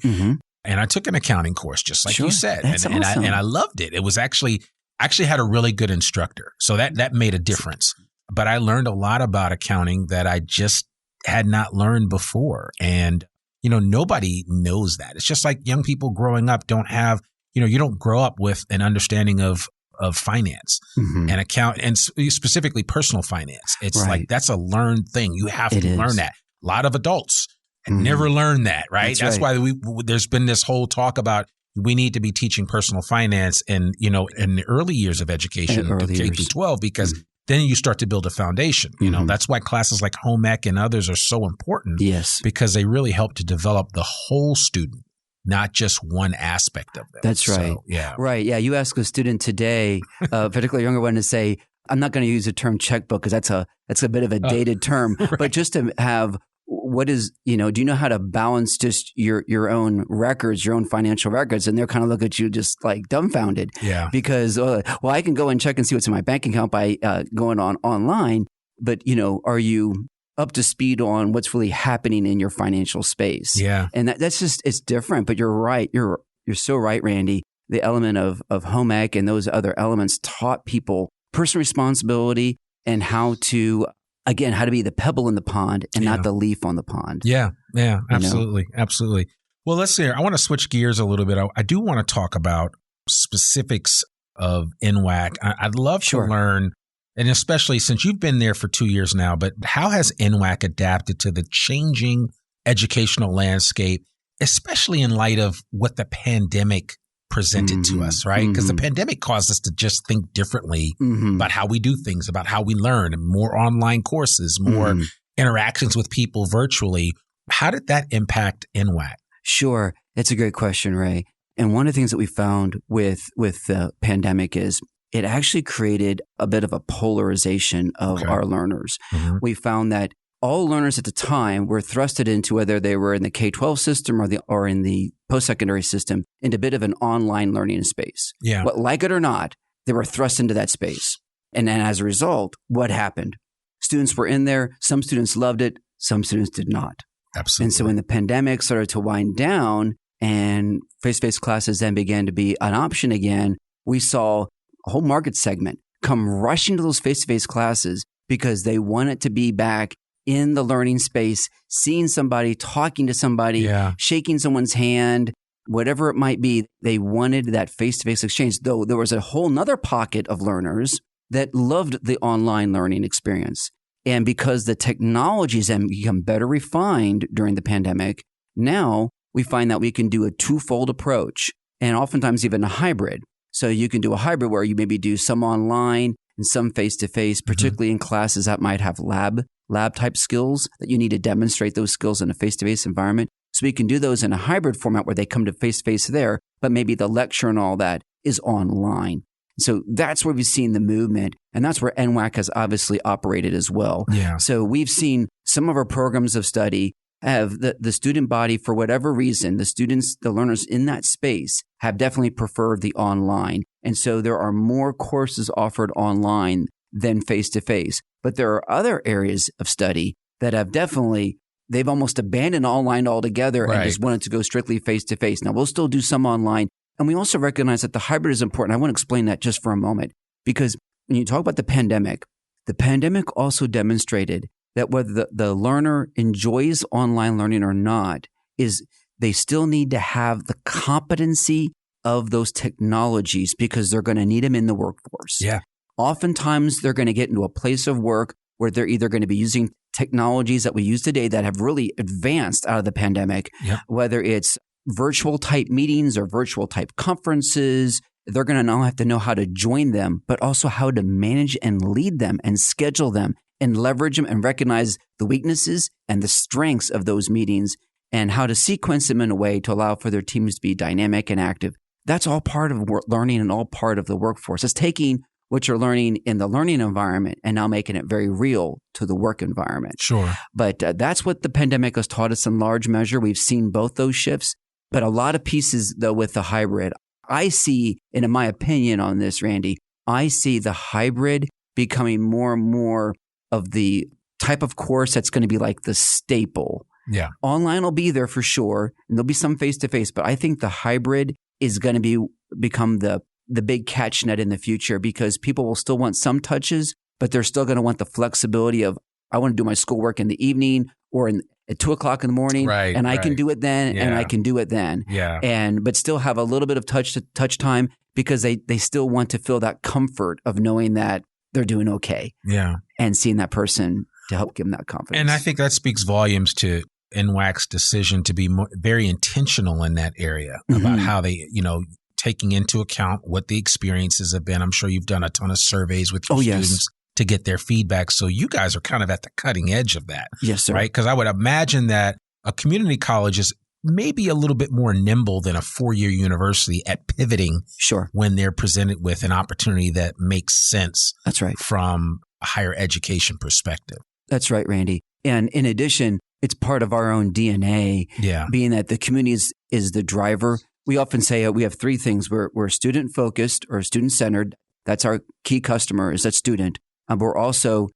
and I took an accounting course, just like you said, and I loved it. It was actually had a really good instructor, so that made a difference. But I learned a lot about accounting that I just had not learned before, and nobody knows that. It's just like young people growing up don't have, you don't grow up with an understanding of finance and account, and specifically personal finance. It's like, that's a learned thing. You have to learn that. A lot of adults never learn that, right? That's why there's been this whole talk about we need to be teaching personal finance in the early years of education, K through 12, because then you start to build a foundation. That's why classes like home ec and others are so important. Yes. Because they really help to develop the whole student, not just one aspect of them. That's right. So, yeah. Right. Yeah. You ask a student today, particularly a younger one, to say, I'm not going to use the term checkbook because that's a bit of a dated term, but just to have what is, do you know how to balance just your own records, your own financial records? And they're kind of look at you just like dumbfounded. Yeah. Because, I can go and check and see what's in my bank account by going online. But, are you up to speed on what's really happening in your financial space? Yeah. And that's just, it's different. But you're right. You're so right, Randy. The element of home ec and those other elements taught people personal responsibility and how to be the pebble in the pond and not the leaf on the pond. Yeah. Yeah. Absolutely. Absolutely. Well, let's see. I want to switch gears a little bit. I do want to talk about specifics of NWACC. I'd love to learn, and especially since you've been there for 2 years now, but how has NWACC adapted to the changing educational landscape, especially in light of what the pandemic presented to us, right? Because the pandemic caused us to just think differently about how we do things, about how we learn, more online courses, more interactions with people virtually. How did that impact NWACC? Sure. That's a great question, Ray. And one of the things that we found with the pandemic is it actually created a bit of a polarization of our learners. We found that all learners at the time were thrusted into, whether they were in the K-12 system or in the post-secondary system, into a bit of an online learning space. Yeah. But like it or not, they were thrust into that space. And then as a result, what happened? Students were in there. Some students loved it. Some students did not. Absolutely. And so when the pandemic started to wind down and face-to-face classes then began to be an option again, we saw a whole market segment come rushing to those face-to-face classes because they wanted to be back in the learning space, seeing somebody, talking to somebody, shaking someone's hand, whatever it might be. They wanted that face-to-face exchange, though there was a whole nother pocket of learners that loved the online learning experience. And because the technologies have become better refined during the pandemic, now we find that we can do a twofold approach and oftentimes even a hybrid. So you can do a hybrid where you maybe do some online and some face-to-face, particularly in classes that might have lab type skills that you need to demonstrate those skills in a face-to-face environment. So we can do those in a hybrid format where they come to face-to-face there, but maybe the lecture and all that is online. So that's where we've seen the movement, and that's where NWACC has obviously operated as well. Yeah. So we've seen some of our programs of study have the student body, for whatever reason, the learners in that space have definitely preferred the online. And so there are more courses offered online than face-to-face. But there are other areas of study that have they've almost abandoned online altogether and just wanted to go strictly face-to-face. Now, we'll still do some online. And we also recognize that the hybrid is important. I want to explain that just for a moment, because when you talk about the pandemic also demonstrated that whether the learner enjoys online learning or not, is they still need to have the competency of those technologies because they're going to need them in the workforce. Yeah. Oftentimes, they're going to get into a place of work where they're either going to be using technologies that we use today that have really advanced out of the pandemic, whether it's virtual type meetings or virtual type conferences. They're going to now have to know how to join them, but also how to manage and lead them and schedule them and leverage them and recognize the weaknesses and the strengths of those meetings and how to sequence them in a way to allow for their teams to be dynamic and active. That's all part of learning and all part of the workforce. It's taking what you're learning in the learning environment and now making it very real to the work environment. Sure. But that's what the pandemic has taught us in large measure. We've seen both those shifts, but a lot of pieces though with the hybrid. I see, and in my opinion on this, Randy, I see the hybrid becoming more and more of the type of course that's going to be like the staple. Yeah. Online will be there for sure, and there'll be some face-to-face, but I think the hybrid is going to become the big catch net in the future because people will still want some touches, but they're still going to want the flexibility of, I want to do my schoolwork in the evening or at 2 o'clock in the morning, and I can do it then, and I can do it then. Yeah. But still have a little bit of touch time because they still want to feel that comfort of knowing that they're doing okay. Yeah. And seeing that person to help give them that confidence. And I think that speaks volumes to NWACC's decision to be very intentional in that area about how they, taking into account what the experiences have been. I'm sure you've done a ton of surveys with your students to get their feedback. So you guys are kind of at the cutting edge of that. Yes, sir. Right? Because I would imagine that a community college is maybe a little bit more nimble than a 4-year university at pivoting when they're presented with an opportunity that makes sense. That's right. From a higher education perspective. That's right, Randy. And in addition, it's part of our own DNA, being that the community is the driver. We often say we have 3 things. We're student-focused or student-centered. That's our key customer is that student. But we're also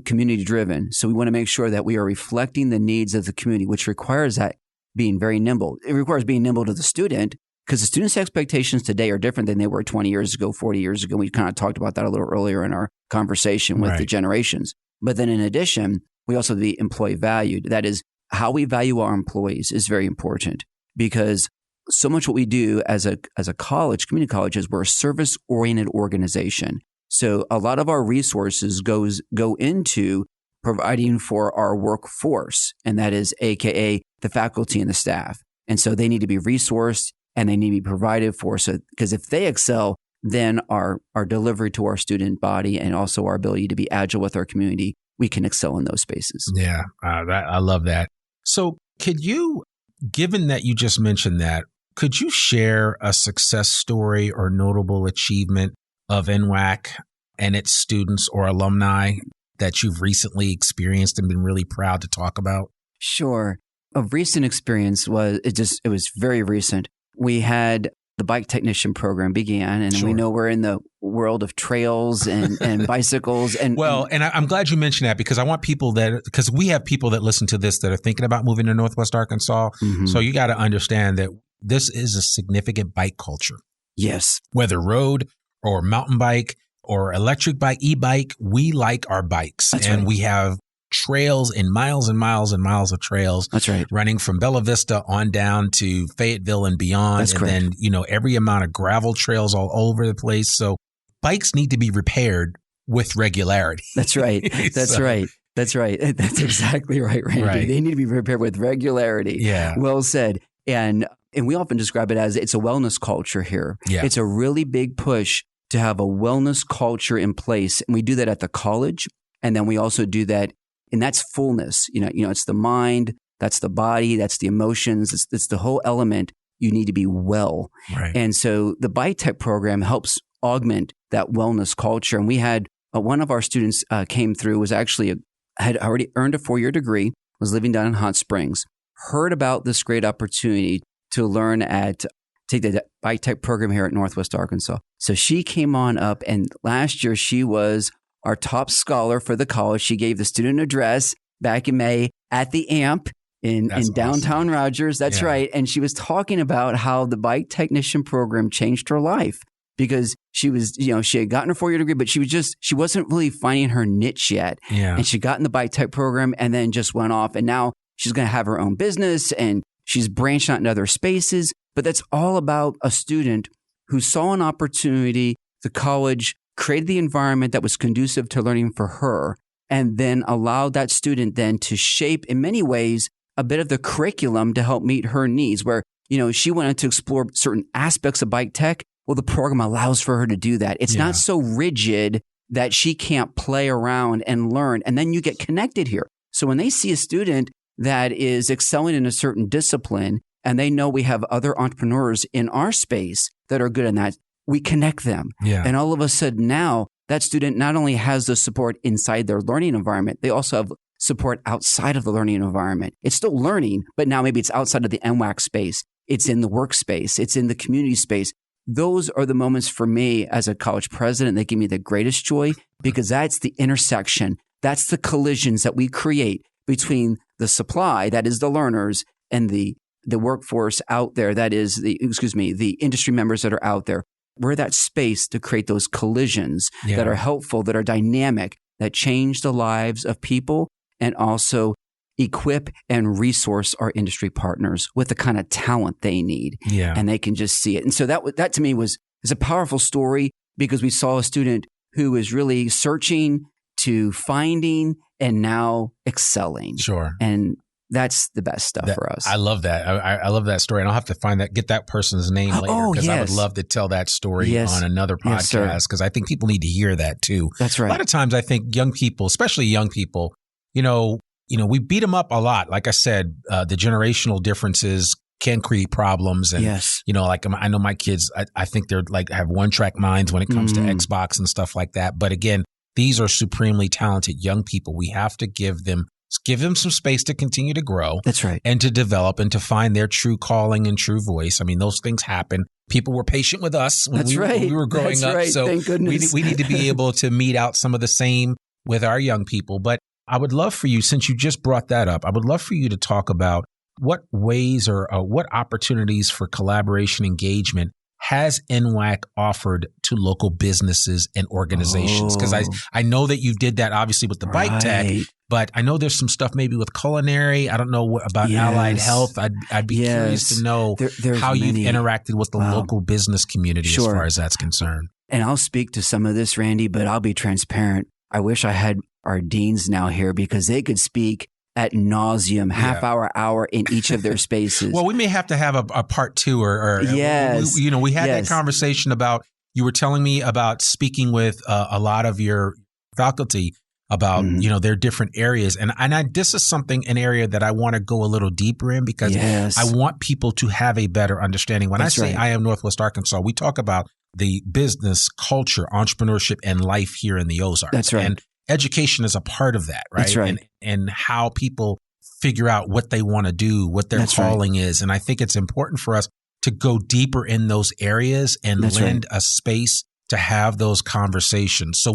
community-driven. So we want to make sure that we are reflecting the needs of the community, which requires that being very nimble. It requires being nimble to the student because the students' expectations today are different than they were 20 years ago, 40 years ago. We kind of talked about that a little earlier in our conversation with the generations. But then in addition, we also have to be employee valued. That is, how we value our employees is very important because so much what we do as a college, community college, is we're a service-oriented organization. So a lot of our resources go into providing for our workforce, and that is AKA the faculty and the staff. And so they need to be resourced and they need to be provided for. So because if they excel, then our delivery to our student body and also our ability to be agile with our community, we can excel in those spaces. Yeah, I love that. So could you, given that you just mentioned that, could you share a success story or notable achievement of NWACC and its students or alumni that you've recently experienced and been really proud to talk about? Sure. A recent experience it was very recent. We had the bike technician program began, and we know we're in the world of trails and bicycles. And I'm glad you mentioned that because I want people because we have people that listen to this that are thinking about moving to Northwest Arkansas. So you got to understand that this is a significant bike culture. Yes. Whether road or mountain bike or electric bike, e-bike, we like our bikes. That's and right. we have trails and miles and miles and miles of trails. That's right. Running from Bella Vista on down to Fayetteville and beyond. That's correct. Then, every amount of gravel trails all over the place. So bikes need to be repaired with regularity. That's right. That's right. That's right. That's exactly right, Randy. Right. They need to be repaired with regularity. Yeah. Well said. And we often describe it as it's a wellness culture here. Yeah. It's a really big push to have a wellness culture in place. And we do that at the college. And then we also do that, and that's fullness. It's the mind, that's the body, that's the emotions, it's the whole element. You need to be well. Right. And so the Bike Tech program helps augment that wellness culture. And we had one of our students came through, had already earned a 4-year degree, was living down in Hot Springs, heard about this great opportunity to learn take the Bike Tech program here at Northwest Arkansas. So she came on up, and last year she was our top scholar for the college. She gave the student address back in May at the AMP in downtown awesome. Rogers. That's right. And she was talking about how the bike technician program changed her life because she was, she had gotten her 4-year degree, but she wasn't really finding her niche yet. Yeah. And she got in the bike tech program and then just went off. And now she's going to have her own business and she's branched out into other spaces. But that's all about a student who saw an opportunity. The college created the environment that was conducive to learning for her, and then allowed that student then to shape, in many ways, a bit of the curriculum to help meet her needs, where, she wanted to explore certain aspects of bike tech. Well, the program allows for her to do that. It's not so rigid that she can't play around and learn, and then you get connected here. So when they see a student that is excelling in a certain discipline, and they know we have other entrepreneurs in our space that are good in that, we connect them. Yeah. And all of a sudden now that student not only has the support inside their learning environment, they also have support outside of the learning environment. It's still learning, but now maybe it's outside of the NWACC space. It's in the workspace. It's in the community space. Those are the moments for me as a college president that give me the greatest joy, because that's the intersection. That's the collisions that we create between the supply, that is the learners, and the workforce out there, that is the industry members that are out there. We're that space to create those collisions that are helpful, that are dynamic, that change the lives of people, and also equip and resource our industry partners with the kind of talent they need. Yeah. And they can just see it. And so that to me is a powerful story, because we saw a student who was really searching to finding and now excelling. Sure. And that's the best stuff for us. I love that. I love that story. And I'll have to get that person's name later, because I would love to tell that story on another podcast, because I think people need to hear that too. That's right. A lot of times I think young people, especially young people, we beat them up a lot. Like I said, the generational differences can create problems. And, I know my kids, I think they're have one-track minds when it comes to Xbox and stuff like that. But again, these are supremely talented young people. We have to give them some space to continue to grow. That's right. And to develop and to find their true calling and true voice. I mean, those things happen. People were patient with us when we were growing up. Right. So thank goodness. we need to be able to mete out some of the same with our young people. But I would love for you, since you just brought that up, I would love for you to talk about what ways or what opportunities for collaboration engagement has NWACC offered to local businesses and organizations? Because I know that you did that obviously with the bike tech, but I know there's some stuff maybe with culinary. I don't know about allied health. I'd be curious to know how you've interacted with the local business community as far as that's concerned. And I'll speak to some of this, Randy, but I'll be transparent. I wish I had our deans now here, because they could speak ad nauseum, half hour in each of their spaces. Well, we may have to have a part two or we had that conversation about, you were telling me about speaking with a lot of your faculty about, their different areas. And this is an area that I want to go a little deeper in, because I want people to have a better understanding. When I say I am Northwest Arkansas, we talk about the business, culture, entrepreneurship, and life here in the Ozarks. That's right. And education is a part of that, right? That's right. And how people figure out what they want to do, what their calling is. And I think it's important for us to go deeper in those areas and lend a space to have those conversations. So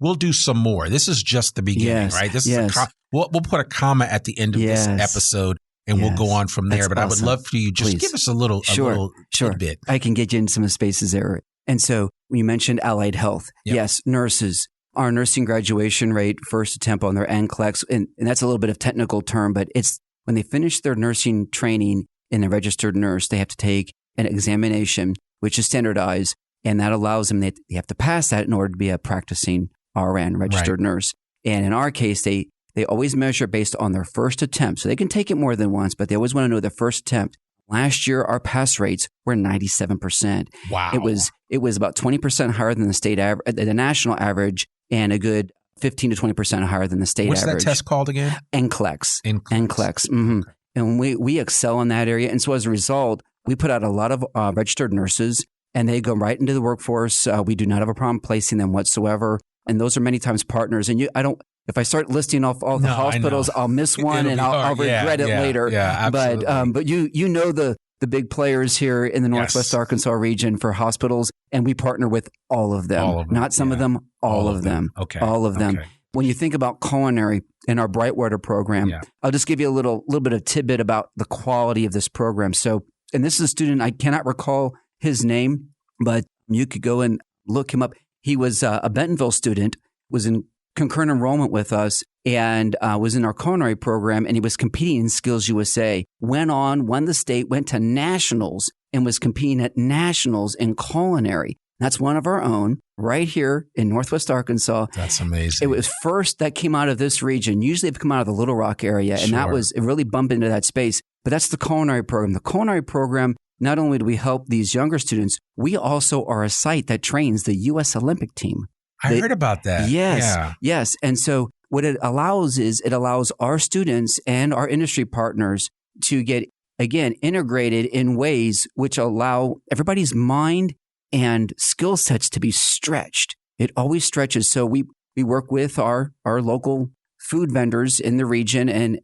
we'll do some more. This is just the beginning, right? This is we'll put a comma at the end of this episode, and we'll go on from there. But awesome. I would love for you just give us a little tidbit. I can get you in some of the spaces there. And so you mentioned allied health. Yep. Yes, nurses. Our nursing graduation rate, first attempt on their NCLEX, and that's a little bit of technical term, but it's when they finish their nursing training in a registered nurse, they have to take an examination, which is standardized, and that allows them, they have to pass that in order to be a practicing RN, registered nurse. And in our case, they always measure based on their first attempt. So they can take it more than once, but they always want to know the first attempt. Last year, our pass rates were 97%. Wow. It was about 20% higher than the state average, the national average, and a good 15 to 20% higher than the state average. What's that test called again? NCLEX. Mm-hmm. Okay. And we excel in that area. And so as a result, we put out a lot of registered nurses, and they go right into the workforce. We do not have a problem placing them whatsoever. And those are many times partners. And if I start listing off all the hospitals, I'll miss one and I'll regret it later. Yeah, absolutely. But you know the big players here in the Northwest Arkansas region for hospitals, and we partner with all of them. Not some of them, all of them. Okay. All of them. Okay. When you think about culinary in our Brightwater program, I'll just give you a little bit of tidbit about the quality of this program. So, and this is a student, I cannot recall his name, but you could go and look him up. He was a Bentonville student, was in concurrent enrollment with us, and was in our culinary program, and he was competing in Skills USA. Won the state, went to nationals, and was competing at nationals in culinary. That's one of our own right here in Northwest Arkansas. That's amazing. It was first that came out of this region. Usually they've come out of the Little Rock area, and it really bumped into that space. But that's the culinary program. The culinary program, not only do we help these younger students, we also are a site that trains the U.S. Olympic team. I heard about that. Yes. And so what it allows is it allows our students and our industry partners to get, again, integrated in ways which allow everybody's mind and skill sets to be stretched. It always stretches. So we work with our local food vendors in the region and,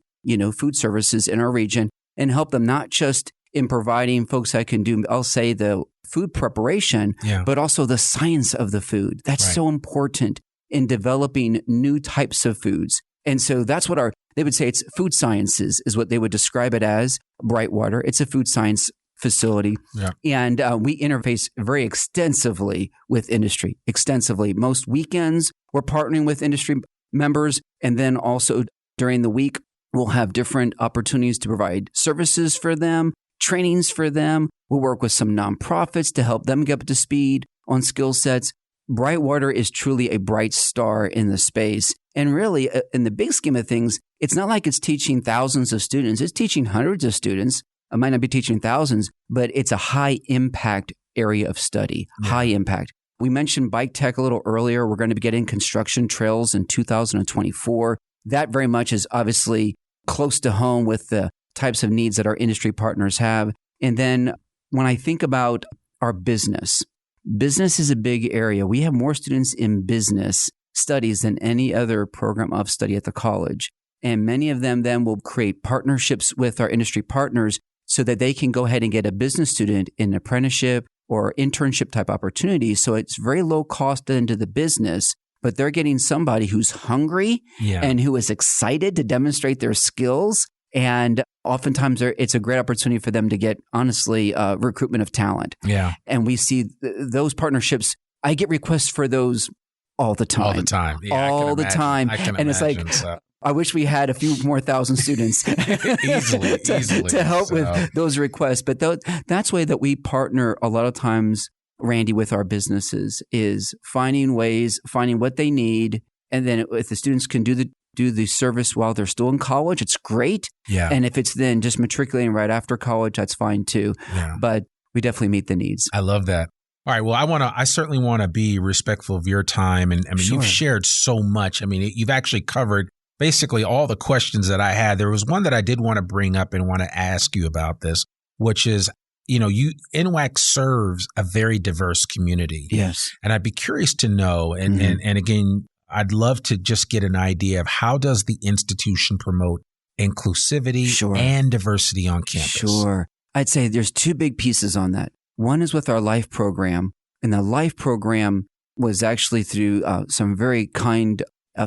food services in our region and help them not just in providing folks that can do, I'll say, the food preparation, but also the science of the food. That's so important in developing new types of foods. And so that's what they would say it's food sciences is what they would describe it as. Brightwater, it's a food science facility. Yeah. And we interface very extensively with industry, Most weekends, we're partnering with industry members. And then also during the week, we'll have different opportunities to provide services for them, trainings for them. We'll work with some nonprofits to help them get up to speed on skill sets. Brightwater is truly a bright star in the space. And really, in the big scheme of things, it's not like it's teaching thousands of students. It's teaching hundreds of students. I might not be teaching thousands, but it's a high impact area of study, high impact. We mentioned bike tech a little earlier. We're going to be getting construction trails in 2024. That very much is obviously close to home with the types of needs that our industry partners have. And then when I think about our business is a big area. We have more students in business studies than any other program of study at the college. And many of them then will create partnerships with our industry partners so that they can go ahead and get a business student in an apprenticeship or internship type opportunities. So it's very low cost into the business, but they're getting somebody who's hungry and who is excited to demonstrate their skills. And oftentimes it's a great opportunity for them to get, honestly, recruitment of talent. Yeah. And we see those partnerships. I get requests for those all the time. All the time. Yeah, all the time. I can imagine. It's like, I wish we had a few more thousand students easily to help with those requests. But that's the way that we partner a lot of times, Randy, with our businesses is finding ways, finding what they need. And then if the students can do the service while they're still in college, it's great. Yeah. And if it's then just matriculating right after college, that's fine too. Yeah. But we definitely meet the needs. I love that. All right. Well, I certainly want to be respectful of your time. And I mean, you've shared so much. I mean, you've actually covered basically all the questions that I had. There was one that I did want to bring up and want to ask you about this, which is, NWACC serves a very diverse community. Yes. And I'd be curious to know, and again, I'd love to just get an idea of how does the institution promote inclusivity and diversity on campus? Sure. I'd say there's two big pieces on that. One is with our LIFE program, and the LIFE program was actually through some very kind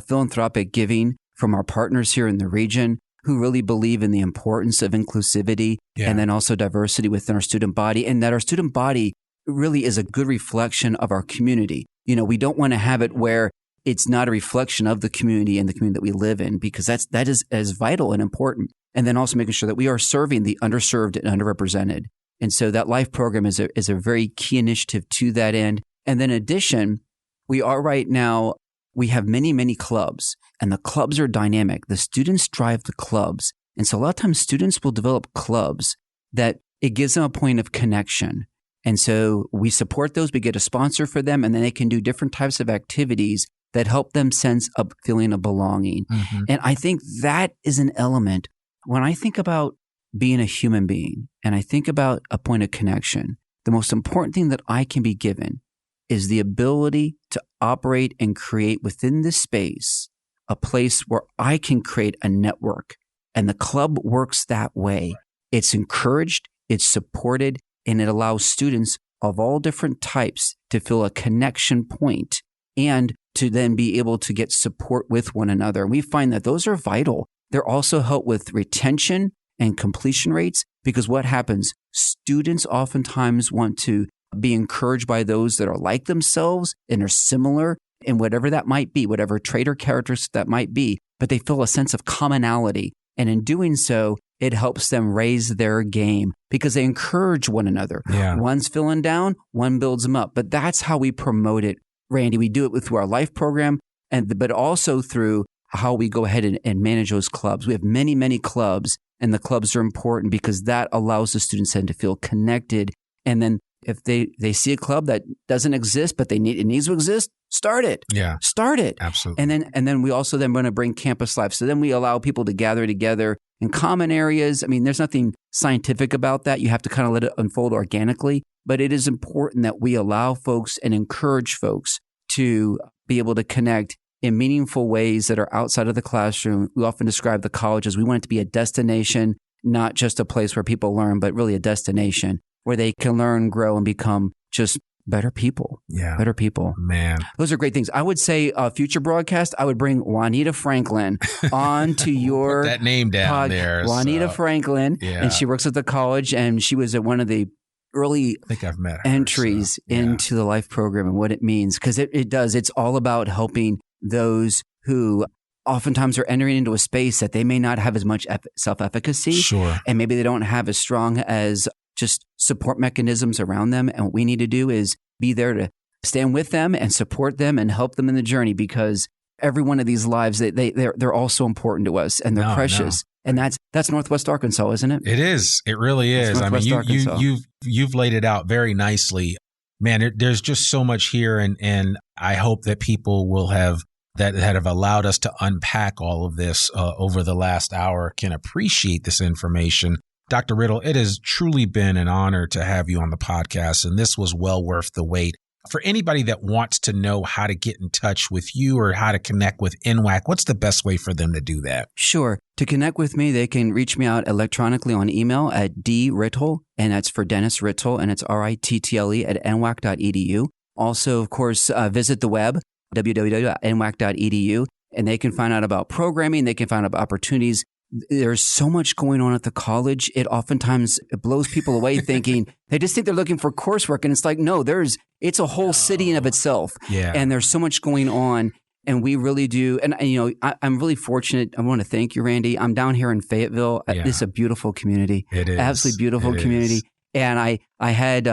philanthropic giving from our partners here in the region who really believe in the importance of inclusivity and then also diversity within our student body, and that our student body really is a good reflection of our community. We don't want to have it where it's not a reflection of the community and the community that we live in, because that is as vital and important. And then also making sure that we are serving the underserved and underrepresented. And so that LIFE program is a very key initiative to that end. And then in addition, we have many, many clubs, and the clubs are dynamic. The students drive the clubs. And so a lot of times students will develop clubs that it gives them a point of connection. And so we support those. We get a sponsor for them, and then they can do different types of activities that help them sense a feeling of belonging. Mm-hmm. And I think that is an element. When I think about being a human being and I think about a point of connection, the most important thing that I can be given is the ability to operate and create within this space a place where I can create a network. And the club works that way. It's encouraged, it's supported, and it allows students of all different types to feel a connection point and to then be able to get support with one another. And we find that those are vital. They're also help with retention and completion rates, because what happens? Students oftentimes want to be encouraged by those that are like themselves and are similar in whatever that might be, whatever trait or characteristics that might be, but they feel a sense of commonality. And in doing so, it helps them raise their game because they encourage one another. Yeah. One's feeling down, one builds them up. But that's how we promote it, Randy. We do it through our LIFE program, but also through how we go ahead and manage those clubs. We have many, many clubs, and the clubs are important because that allows the students then to feel connected. And then if they see a club that doesn't exist, but it needs to exist, start it. Yeah. Start it. Absolutely. And then we also then want to bring campus life. So then we allow people to gather together in common areas. I mean, there's nothing scientific about that. You have to kind of let it unfold organically. But it is important that we allow folks and encourage folks to be able to connect in meaningful ways that are outside of the classroom. We often describe the college as we want it to be a destination, not just a place where people learn, but really a destination where they can learn, grow, and become just better people. Yeah. Better people. Man. Those are great things. I would say future broadcast, I would bring Juanita Franklin on to your Put that name down there. Juanita Franklin. Yeah. And she works at the college, and she was at one of the early I think I've met her, entries into the life program and what it means. Because it does. It's all about helping those who oftentimes are entering into a space that they may not have as much self-efficacy. Sure. And maybe they don't have as strong as just support mechanisms around them. And what we need to do is be there to stand with them and support them and help them in the journey, because every one of these lives, they're all so important to us, and they're precious. And that's Northwest Arkansas, isn't it? It is. It really is. I mean, you've laid it out very nicely. Man, there's just so much here, and I hope that people will have allowed us to unpack all of this over the last hour can appreciate this information. Dr. Rittle, it has truly been an honor to have you on the podcast, and this was well worth the wait. For anybody that wants to know how to get in touch with you or how to connect with NWACC, what's the best way for them to do that? Sure. To connect with me, they can reach me out electronically on email at drittle, and that's for Dennis Rittle, and it's RITTLE at nwacc.edu. Also, of course, visit the web, www.nwacc.edu, and they can find out about programming. They can find out about opportunities. There's so much going on at the college. It oftentimes blows people away thinking they just think they're looking for coursework. And it's like, no, it's a whole city in of itself. Yeah. And there's so much going on. And we really do. And, I'm really fortunate. I want to thank you, Randy. I'm down here in Fayetteville. Yeah. It's a beautiful community. It is. Absolutely beautiful community. And I had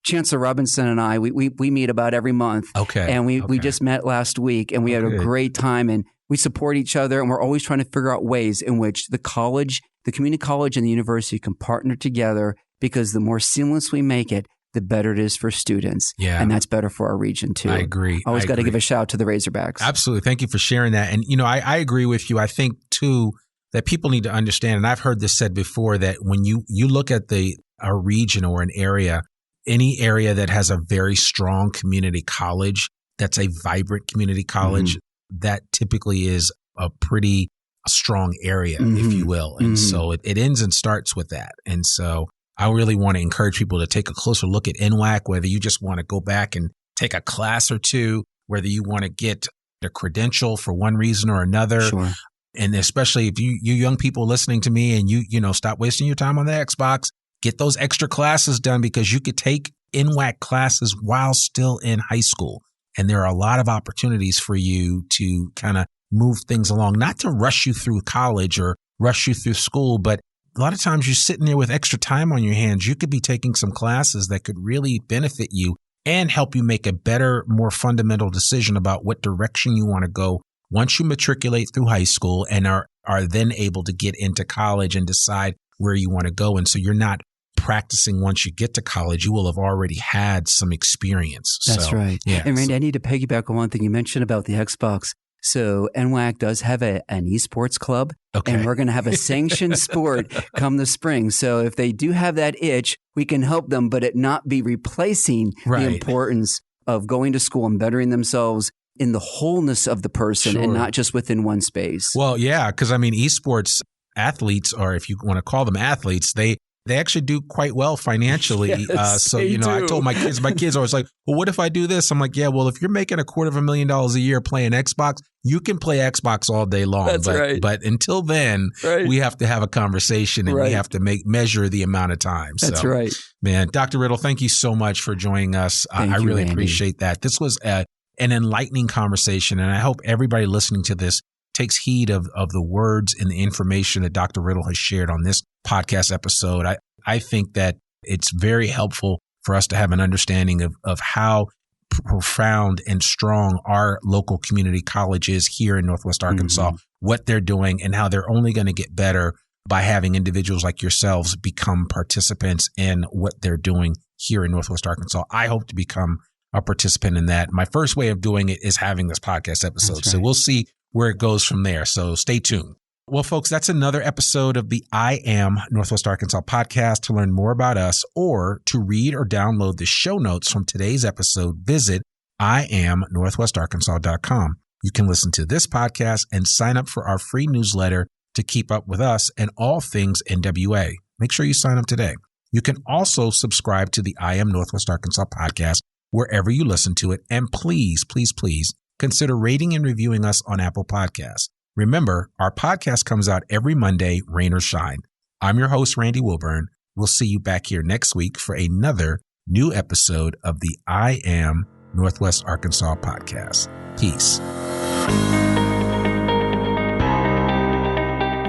Chancellor Robinson and I, we meet about every month. Okay. And we just met last week, and we had a great time, and we support each other, and we're always trying to figure out ways in which the college, the community college, and the university can partner together, because the more seamless we make it, the better it is for students. Yeah. And that's better for our region too. I agree. Always got to give a shout out to the Razorbacks. Absolutely. Thank you for sharing that. And, I agree with you. I think too that people need to understand, and I've heard this said before, that when you look at a region or an area, any area that has a very strong community college, that's a vibrant community college, that typically is a pretty strong area, if you will. And so it ends and starts with that. And so I really want to encourage people to take a closer look at NWACC, whether you just want to go back and take a class or two, whether you want to get a credential for one reason or another. Sure. And especially if you young people listening to me and you stop wasting your time on the Xbox, get those extra classes done, because you could take NWACC classes while still in high school. And there are a lot of opportunities for you to kind of move things along, not to rush you through college or rush you through school, but a lot of times you're sitting there with extra time on your hands. You could be taking some classes that could really benefit you and help you make a better, more fundamental decision about what direction you want to go once you matriculate through high school and are then able to get into college and decide where you want to go. And so you're not practicing once you get to college. You will have already had some experience. That's right. Yeah. And Randy, I need to piggyback on one thing you mentioned about the Xbox. So NWACC does have an esports club, and we're going to have a sanctioned sport come the spring. So if they do have that itch, we can help them, but it not be replacing the importance of going to school and bettering themselves in the wholeness of the person and not just within one space. Well, yeah, because esports athletes, or if you want to call them athletes, they actually do quite well financially. Yes, I told my kids always like, well, what if I do this? I'm like, yeah, well, if you're making $250,000 a year playing Xbox, you can play Xbox all day long. That's right. But until then, we have to have a conversation, and we have to measure the amount of time. That's right. Man, Dr. Rittle, thank you so much for joining us. I really appreciate that. This was an enlightening conversation, and I hope everybody listening to this takes heed of the words and the information that Dr. Rittle has shared on this podcast episode. I think that it's very helpful for us to have an understanding of how profound and strong our local community college is here in Northwest Arkansas, what they're doing, and how they're only going to get better by having individuals like yourselves become participants in what they're doing here in Northwest Arkansas. I hope to become a participant in that. My first way of doing it is having this podcast episode. So we'll see where it goes from there. So stay tuned. Well, folks, that's another episode of the I Am Northwest Arkansas podcast. To learn more about us or to read or download the show notes from today's episode, visit IamNorthwestArkansas.com. You can listen to this podcast and sign up for our free newsletter to keep up with us and all things NWA. Make sure you sign up today. You can also subscribe to the I Am Northwest Arkansas podcast wherever you listen to it. And please, please, please consider rating and reviewing us on Apple Podcasts. Remember, our podcast comes out every Monday, rain or shine. I'm your host, Randy Wilburn. We'll see you back here next week for another new episode of the I Am Northwest Arkansas podcast. Peace.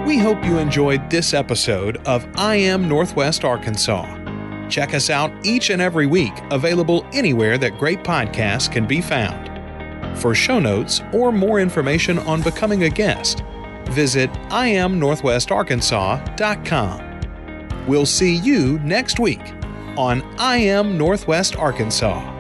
We hope you enjoyed this episode of I Am Northwest Arkansas. Check us out each and every week, available anywhere that great podcasts can be found. For show notes or more information on becoming a guest, visit IamNorthwestArkansas.com. We'll see you next week on I Am Northwest Arkansas.